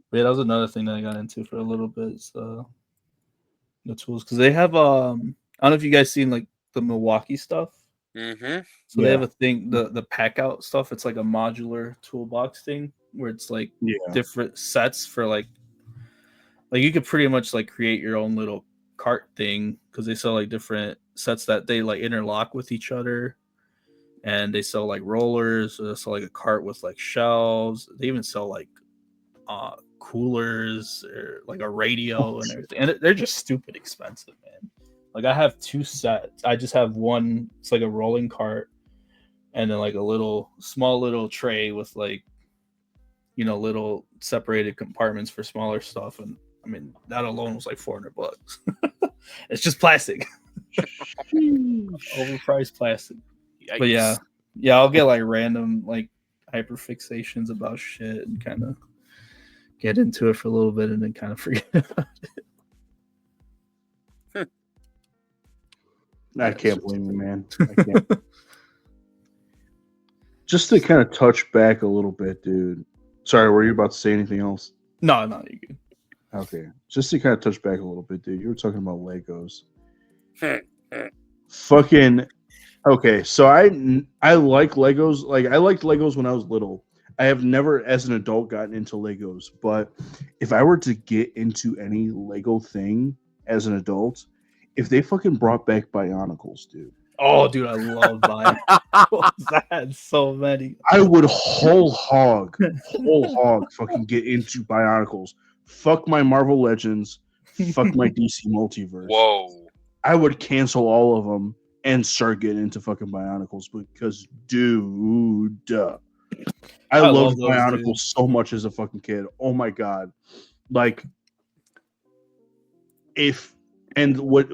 But yeah, that was another thing that I got into for a little bit. The tools, because they have I don't know if you guys seen like the Milwaukee stuff. Mm-hmm. So they have a thing, the pack out stuff. It's like a modular toolbox thing where it's like different sets for like you could pretty much like create your own little cart thing because they sell like different sets that they like interlock with each other, and they sell like rollers. So they sell like a cart with like shelves. They even sell like coolers or like a radio and everything, and they're just stupid expensive, man. Like I have 2 sets. I just have one. It's like a rolling cart, and then like a small little tray with like little separated compartments for smaller stuff. And I mean that alone was like $400. It's just plastic. Overpriced plastic. Yikes. But yeah, I'll get like random like hyperfixations about shit and kind of get into it for a little bit and then kind of forget about it. I can't blame you, man. I can't. Just to kind of touch back a little bit, dude. Sorry, were you about to say anything else? No, you're good. Okay. Just to kind of touch back a little bit, dude. You were talking about Legos. Fucking okay. So I like Legos. Like I liked Legos when I was little. I have never, as an adult, gotten into Legos. But if I were to get into any Lego thing as an adult, if they fucking brought back Bionicles, dude. Oh, dude, I love Bionicles. I had so many. I would whole hog fucking get into Bionicles. Fuck my Marvel Legends. Fuck my DC Multiverse. Whoa. I would cancel all of them and start getting into fucking Bionicles because, dude, I I loved love those, Bionicles dude. so much as a fucking kid. Oh my god! Like, if and what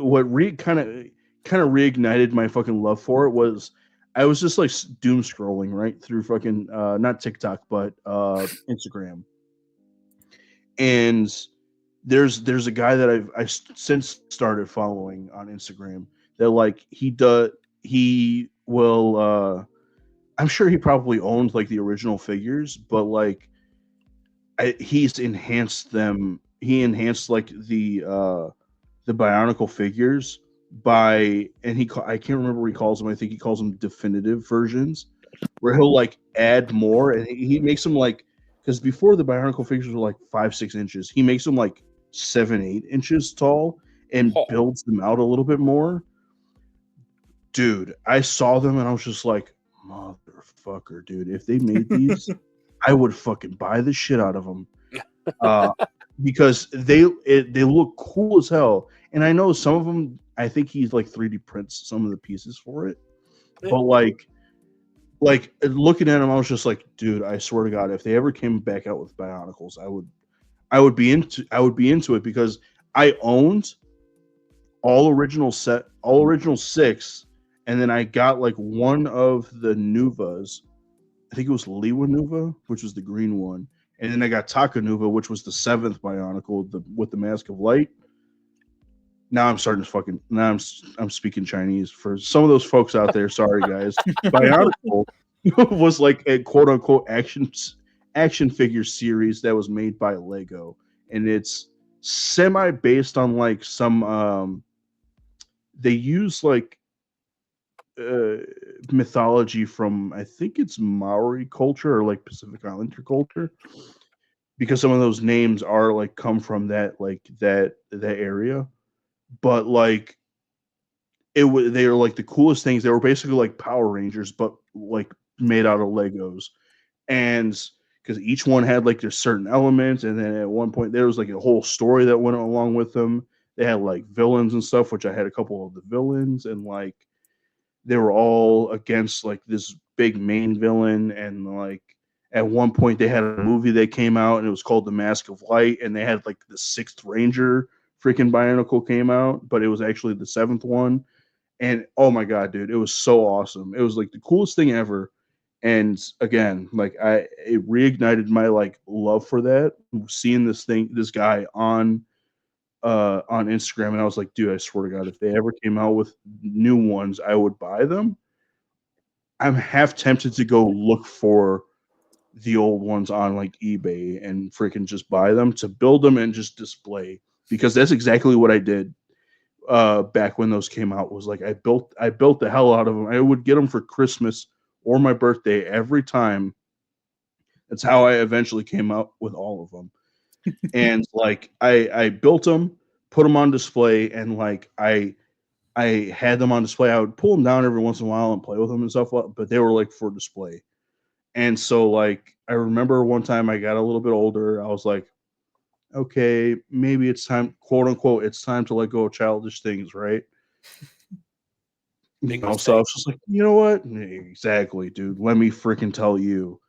kind of reignited my fucking love for it was I was just like doom scrolling right through fucking not TikTok but Instagram, and there's a guy that I've since started following on Instagram that like he will I'm sure he probably owned like the original figures, but like he's enhanced them. He enhanced like the Bionicle figures by and I can't remember what he calls them. I think he calls them definitive versions, where he'll like add more and he makes them like because before the Bionicle figures were like 5-6 inches, he makes them like 7-8 inches tall and builds them out a little bit more. Dude, I saw them and I was just like, motherfucker, dude. If they made these, I would fucking buy the shit out of them. Because they look cool as hell. And I know some of them, I think he's like 3D prints some of the pieces for it. But like looking at them, I was just like, dude, I swear to God, if they ever came back out with Bionicles, I would be into it because I owned all original 6, and then I got like one of the Nuvas. I think it was Liwa Nuva, which was the green one. And then I got Taka Nuva, which was the 7th Bionicle with the Mask of Light. Now I'm starting to fucking. Now I'm speaking Chinese for some of those folks out there. Sorry, guys. Bionicle was like a quote unquote action figure series that was made by Lego, and it's semi based on like some. They use like mythology from I think it's Maori culture or like Pacific Islander culture, because some of those names are like come from that area. But like they were like the coolest things. They were basically like Power Rangers, but like made out of Legos, and because each one had like their certain elements, and then at one point there was like a whole story that went along with them. They had like villains and stuff, which I had a couple of the villains, and like they were all against like this big main villain, and like at one point they had a movie that came out and it was called The Mask of Light, and they had like the 6th Ranger freaking Bionicle came out, but it was actually the 7th one. And oh my god, dude, it was so awesome. It was like the coolest thing ever. And again, like it reignited my like love for that. Seeing this guy on Instagram, and I was like, dude, I swear to God, if they ever came out with new ones, I would buy them. I'm half tempted to go look for the old ones on like eBay and freaking just buy them to build them and just display, because that's exactly what I did back when those came out. Was like I built the hell out of them. I would get them for Christmas or my birthday every time. That's how I eventually came out with all of them. And like I built them, put them on display, and like I had them on display. I would pull them down every once in a while and play with them and stuff, but they were like for display. And so like I remember one time I got a little bit older, I was like, okay, maybe it's time, quote unquote, it's time to let go of childish things, right? So I was just like, you know what? Exactly, dude. Let me freaking tell you.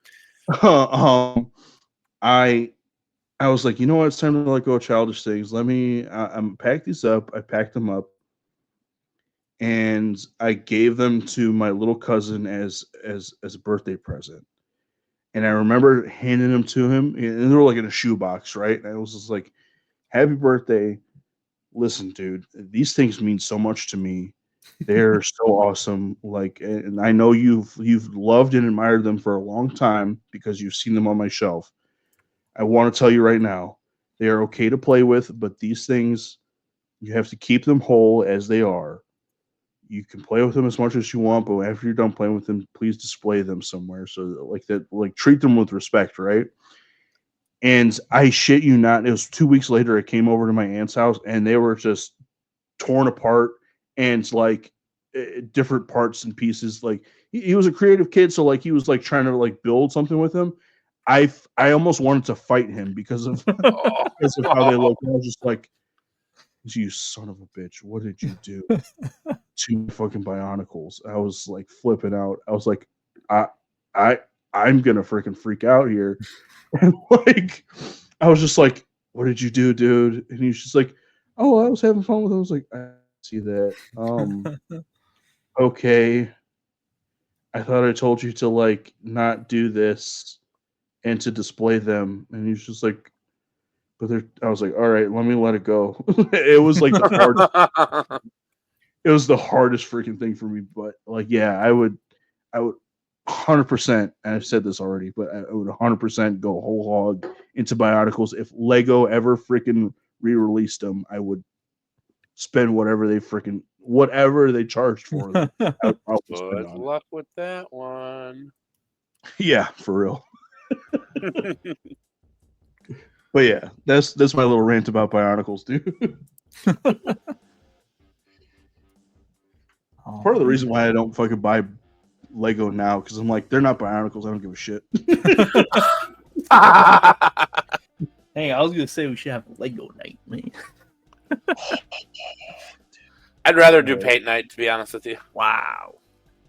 I was like, you know what? It's time to let go of childish things. Let me. I'm pack these up. I packed them up, and I gave them to my little cousin as a birthday present. And I remember handing them to him, and they were like in a shoebox, right? And I was just like, "Happy birthday! Listen, dude, these things mean so much to me. They're so awesome. Like, and I know you've loved and admired them for a long time because you've seen them on my shelf. I want to tell you right now, they are okay to play with, but these things, you have to keep them whole as they are. You can play with them as much as you want, but after you're done playing with them, please display them somewhere. So like that, like treat them with respect, right?" And I shit you not, it was 2 weeks later, I came over to my aunt's house and they were just torn apart and like different parts and pieces. Like he was a creative kid, so like he was like trying to like build something with him. I almost wanted to fight him because of how they look. I was just like, "You son of a bitch! What did you do to fucking Bionicles. I was like flipping out. I was like, I'm gonna freaking freak out here. And like, I was just like, "What did you do, dude?" And he's just like, "Oh, I was having fun with it." I was like, "I see that. Okay. I thought I told you to like not do this and to display them." And he's just like, "But they're." I was like, "All right, let me let it go." It was like the hardest. It was the hardest freaking thing for me. But like, yeah, I would 100%. And I've said this already, but I would 100% go whole hog into Bioticles. If Lego ever freaking re-released them, I would spend whatever they charged for them. I would probably spend Good on it. luck with that one. Yeah, for real. But yeah, that's my little rant about Bionicles, dude. Part of the reason why I don't fucking buy Lego now, because I'm like, they're not Bionicles. I don't give a shit. Hey, I was gonna say we should have a Lego night, man. I'd rather do paint night, to be honest with you. Wow.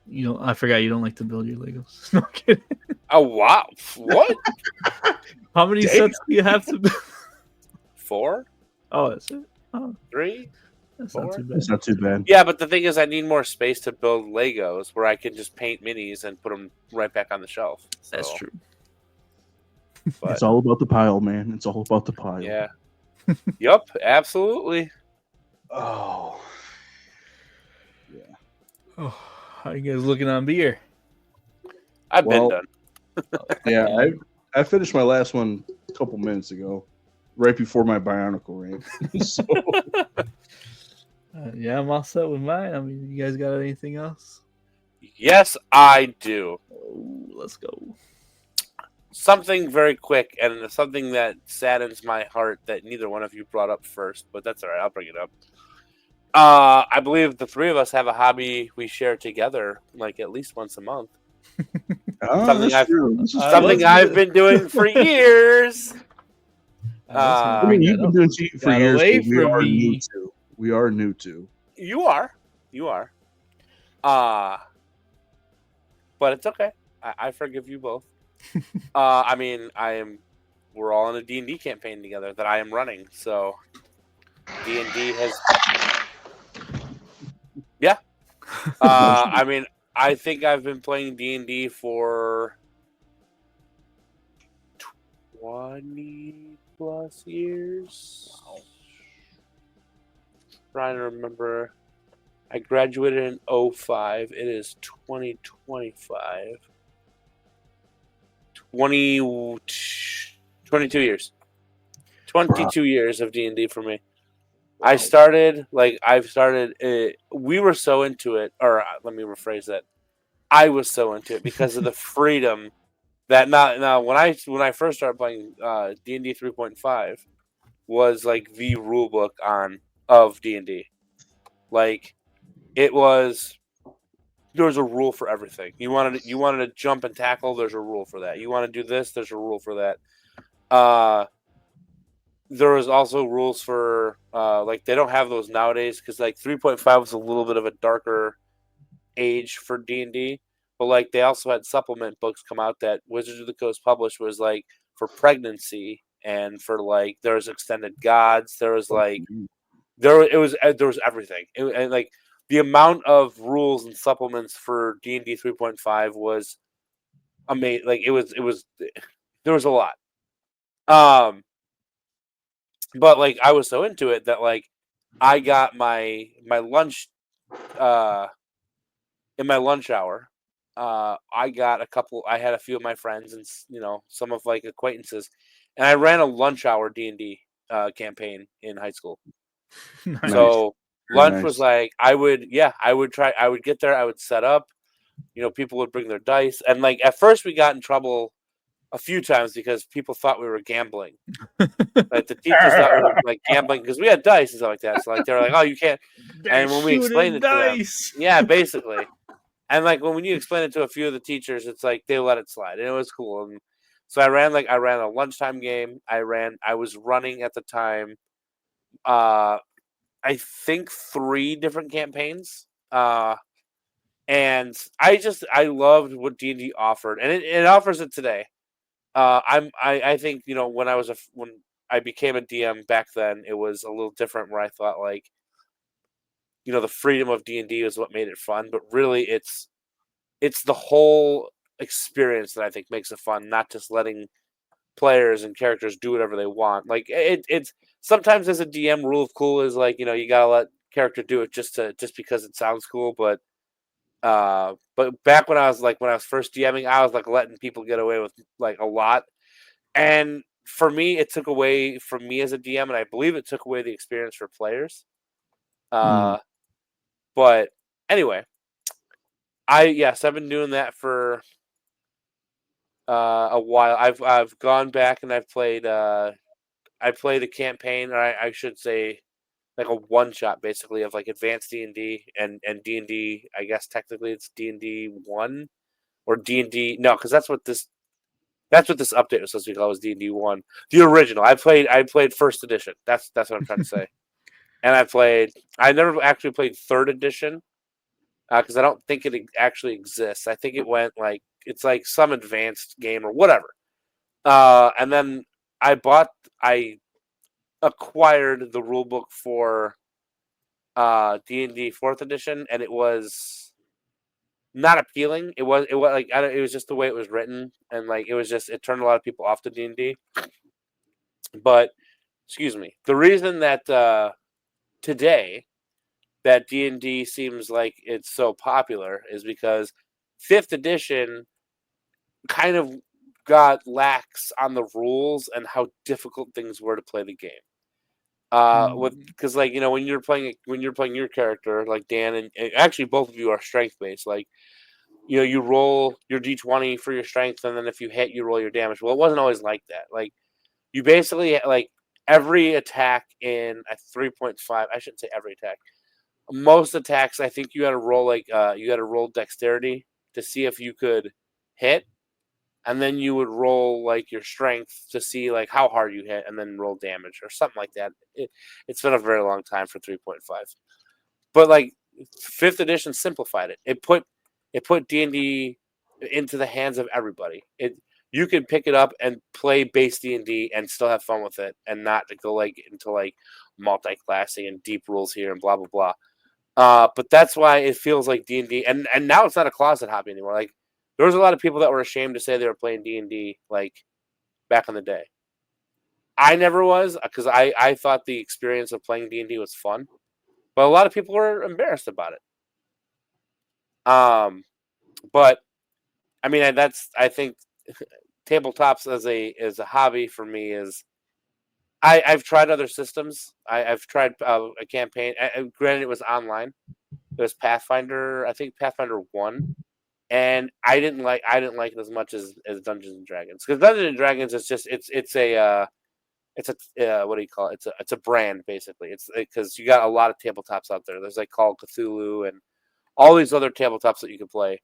You know, I forgot you don't like to build your Legos. No kidding. Oh wow! What? How many sets do you have to build? 4, Oh, that's it. Oh, 3. that's 4? not too bad. It's not too bad. Yeah, but the thing is, I need more space to build Legos where I can just paint minis and put them right back on the shelf. So, That's true. but, It's all about the pile, man. It's all about the pile. yeah. Yup, absolutely. Oh. Oh, how you guys looking on beer? I've Well, been done. Yeah, I finished my last one a couple minutes ago, right before my Bionicle rant. So, Yeah, I'm all set with mine. I mean, you guys got anything else? Yes, I do. Oh, let's go. Something very quick, and something that saddens my heart that neither one of you brought up first, but that's all right. I'll bring it up. I believe the three of us have a hobby we share together, like at least once a month. Something that's I've- true. Something I've been doing for years. I mean, you've been doing cheating for Got years. away But we from are me. new to. We are new to. You are. But it's okay. I forgive you both. I mean, we're all in a D&D campaign together that I am running. So D&D has, yeah. I mean, I think I've been playing D&D for 20 plus years. Wow. Trying to remember. I graduated in 05. It is 2025. 22 years. 22 years of D&D for me. Wow. We were so into it, or let me rephrase that. I was so into it because of the freedom that now when I first started playing D&D 3.5 was like the rule book of D&D. Like it was, there was a rule for everything. You wanted to jump and tackle, there's a rule for that. You want to do this, there's a rule for that. There was also rules for like they don't have those nowadays because like 3.5 was a little bit of a darker age for D&D, but like they also had supplement books come out that Wizards of the Coast published was like for pregnancy and for like there was extended gods, there was like there was everything. And like the amount of rules and supplements for D&D 3.5 was amazing. Like it was there was a lot. But like I was so into it that like I got my lunch in my lunch hour. I had a few of my friends and some of like acquaintances, and I ran a lunch hour D&D campaign in high school. Nice. So lunch was like I would get there, I would set up, people would bring their dice, and like at first we got in trouble a few times because people thought we were gambling. Like the teachers thought we were like gambling because we had dice and stuff like that. So like they were like, "Oh, you can't." And when we explained it to them, yeah, basically. And like when you explain it to a few of the teachers, it's like they let it slide, and it was cool. And so I ran a lunchtime game. I was running at the time. I think 3 different campaigns And I loved what D&D offered, and it offers it today. I think when when I became a DM back then, it was a little different. Where I thought like the freedom of D&D is what made it fun, but really it's the whole experience that I think makes it fun, not just letting players and characters do whatever they want. Like it's sometimes as a DM, rule of cool is like you gotta let character do it just because it sounds cool. But back when I was first DMing, I was like letting people get away with like a lot, and for me, it took away from me as a DM, and I believe it took away the experience for players. But anyway, I've been doing that for a while. I've gone back and I've played I played a campaign, or I should say like a one shot basically of like advanced D&D and D&D. I guess technically it's D&D 1 or D&D. No, because that's what this update was supposed to be called, was D&D 1. The original. I played first edition. That's what I'm trying to say. And I never actually played third edition because I don't think it actually exists. I think it went like it's like some advanced game or whatever. And then I acquired the rule book for D&D 4th edition, and it was not appealing. It was like it was just the way it was written, and like it turned a lot of people off to D&D. But excuse me, the reason that today that D&D seems like it's so popular is because 5th edition kind of got lax on the rules and how difficult things were to play the game. Because like when you're playing your character like Dan, and actually both of you are strength based, like you roll your d20 for your strength, and then if you hit, you roll your damage. Well, it wasn't always like that. Like you basically like every attack in a 3.5, I shouldn't say every attack, most attacks, I think you had to roll dexterity to see if you could hit, and then you would roll like your strength to see like how hard you hit, and then roll damage or something like that. It's been a very long time for 3.5, but like 5th edition simplified it. It put D&D into the hands of everybody. You could pick it up and play base D&D and still have fun with it, and not to go like into like multi-classing and deep rules here and blah blah blah. But that's why it feels like D&D, and now it's not a closet hobby anymore. Like there was a lot of people that were ashamed to say they were playing D&D like back in the day. I never was, because I thought the experience of playing D&D was fun, but a lot of people were embarrassed about it. But I mean, I think tabletops as a hobby for me is I've tried other systems. I've tried a campaign. Granted, it was online. It was Pathfinder. I think Pathfinder 1, and I didn't like it as much as Dungeons and Dragons, because Dungeons and Dragons is just it's a what do you call it? It's a brand basically. It's because you got a lot of tabletops out there. There's like Call of Cthulhu and all these other tabletops that you can play.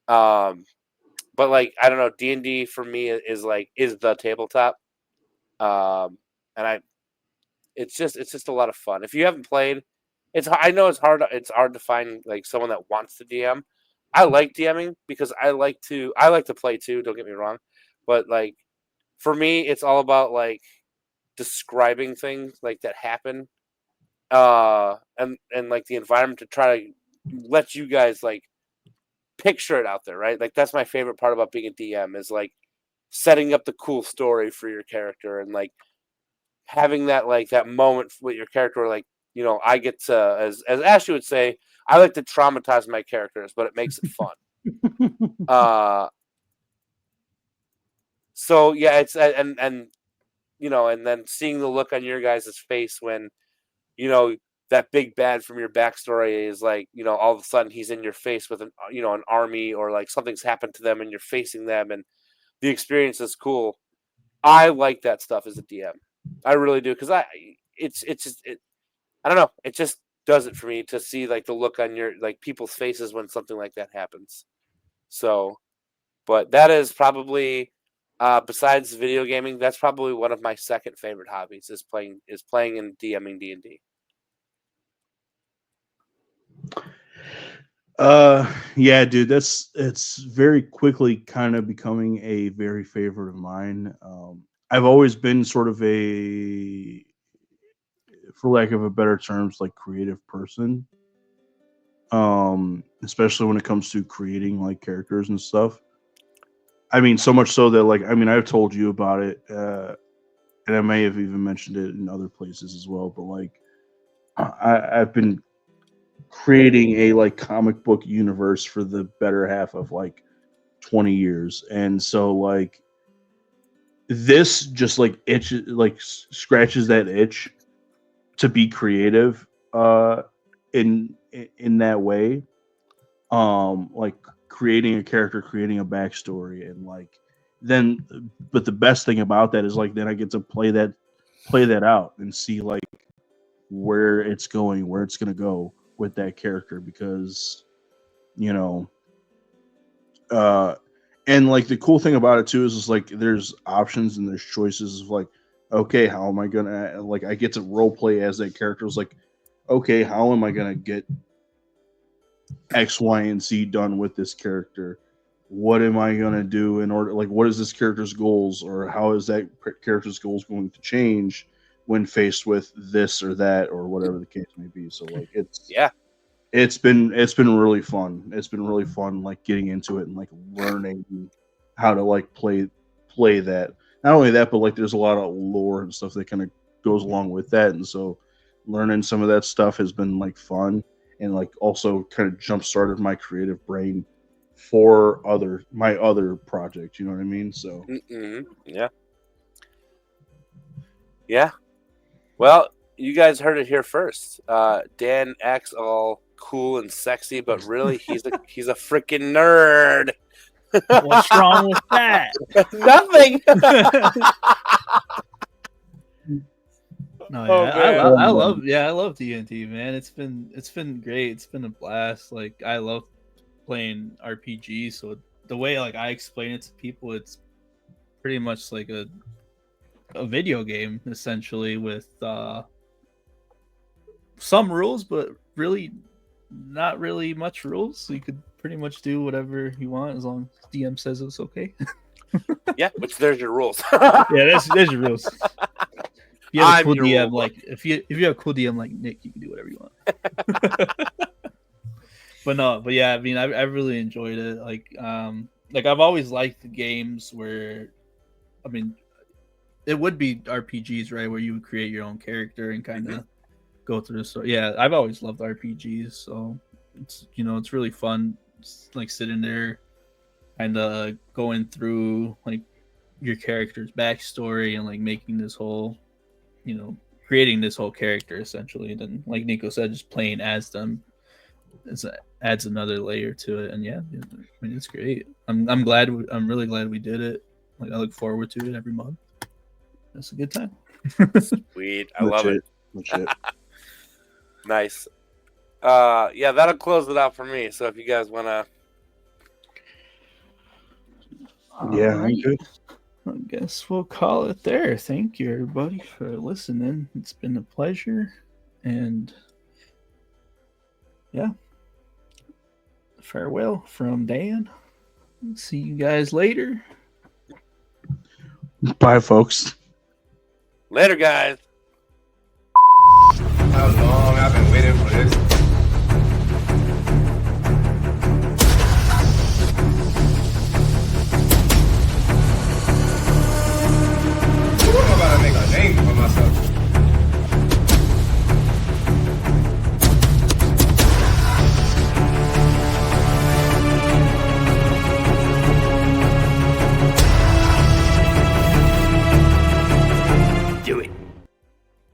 But like I don't know, D&D for me is the tabletop. And it's just a lot of fun. If you haven't played, I know it's hard to find like someone that wants to DM. I like DMing because I like to play too, don't get me wrong. But like for me, it's all about like describing things like that happen. And like the environment, to try to let you guys like picture it out there, right? Like that's my favorite part about being a DM, is like setting up the cool story for your character, and like having that moment with your character where, like, I get to, as Ashley would say, I like to traumatize my characters, but it makes it fun. So yeah, it's and and then seeing the look on your guys' face when that big bad from your backstory is like, all of a sudden he's in your face with an army, or like something's happened to them and you're facing them, and the experience is cool. I like that stuff as a DM. I really do, because it's just I don't know. It just does it for me to see like the look on your like people's faces when something like that happens. So, but that is probably besides video gaming, that's probably one of my second favorite hobbies, is playing and DMing D&D. Yeah, dude, it's very quickly kind of becoming a very favorite of mine. I've always been sort of a, for lack of a better terms, like creative person. Especially when it comes to creating like characters and stuff. I mean, so much so that like I mean, I've told you about it, and I may have even mentioned it in other places as well. But like, I've been creating a like comic book universe for the better half of like 20 years, and so like this just like scratches that itch to be creative in that way, like creating a character, creating a backstory, and like then but the best thing about that is like then I get to play that out and see like where it's going, where it's going to go with that character, because you know uh and like the cool thing about it too is like there's options and there's choices of like, okay, how am I gonna, like I get to role play as that character. It's like, okay, how am I gonna get X, Y, and Z done with this character? What am I gonna do in order, like what is this character's goals, or how is that character's goals going to change when faced with this or that or whatever the case may be? So like Yeah. it's been really fun. It's been really fun, like getting into it and like learning how to like play that. Not only that, but like there's a lot of lore and stuff that kind of goes along with that, and so learning some of that stuff has been like fun, and like also kind of jump started my creative brain for my other project. You know what I mean? So Yeah. Yeah. Well, you guys heard it here first. Dan acts all cool and sexy, but really he's a freaking nerd. What's wrong with that? Nothing. No, Oh, yeah, man. I love D&D, man. It's been great. It's been a blast. Like I love playing RPGs. So the way like I explain it to people, it's pretty much like a video game essentially with some rules, but really not really much rules. So you could pretty much do whatever you want as long as DM says it's okay. Yeah, which there's your rules. Yeah, there's your rules. If you have a I'm cool your DM, rule book. like if you have a cool DM like Nick, you can do whatever you want. But yeah, I mean, I really enjoyed it. Like I've always liked the games where, I mean, it would be RPGs, right, where you would create your own character and kind of go through the story. Yeah, I've always loved RPGs, so it's really fun, like sitting there, kind of going through like your character's backstory and like making this whole, creating this whole character essentially. And then, like Nico said, just playing as them adds another layer to it. And yeah, I mean, it's great. I'm really glad we did it. Like I look forward to it every month. It's a good time. Sweet. I love it. Legit. Nice. Yeah, that'll close it out for me. So if you guys want to. Yeah, All I'm good. I guess we'll call it there. Thank you, everybody, for listening. It's been a pleasure. And yeah, farewell from Dan. See you guys later. Bye, folks. Later, guys. How long I've been waiting for this.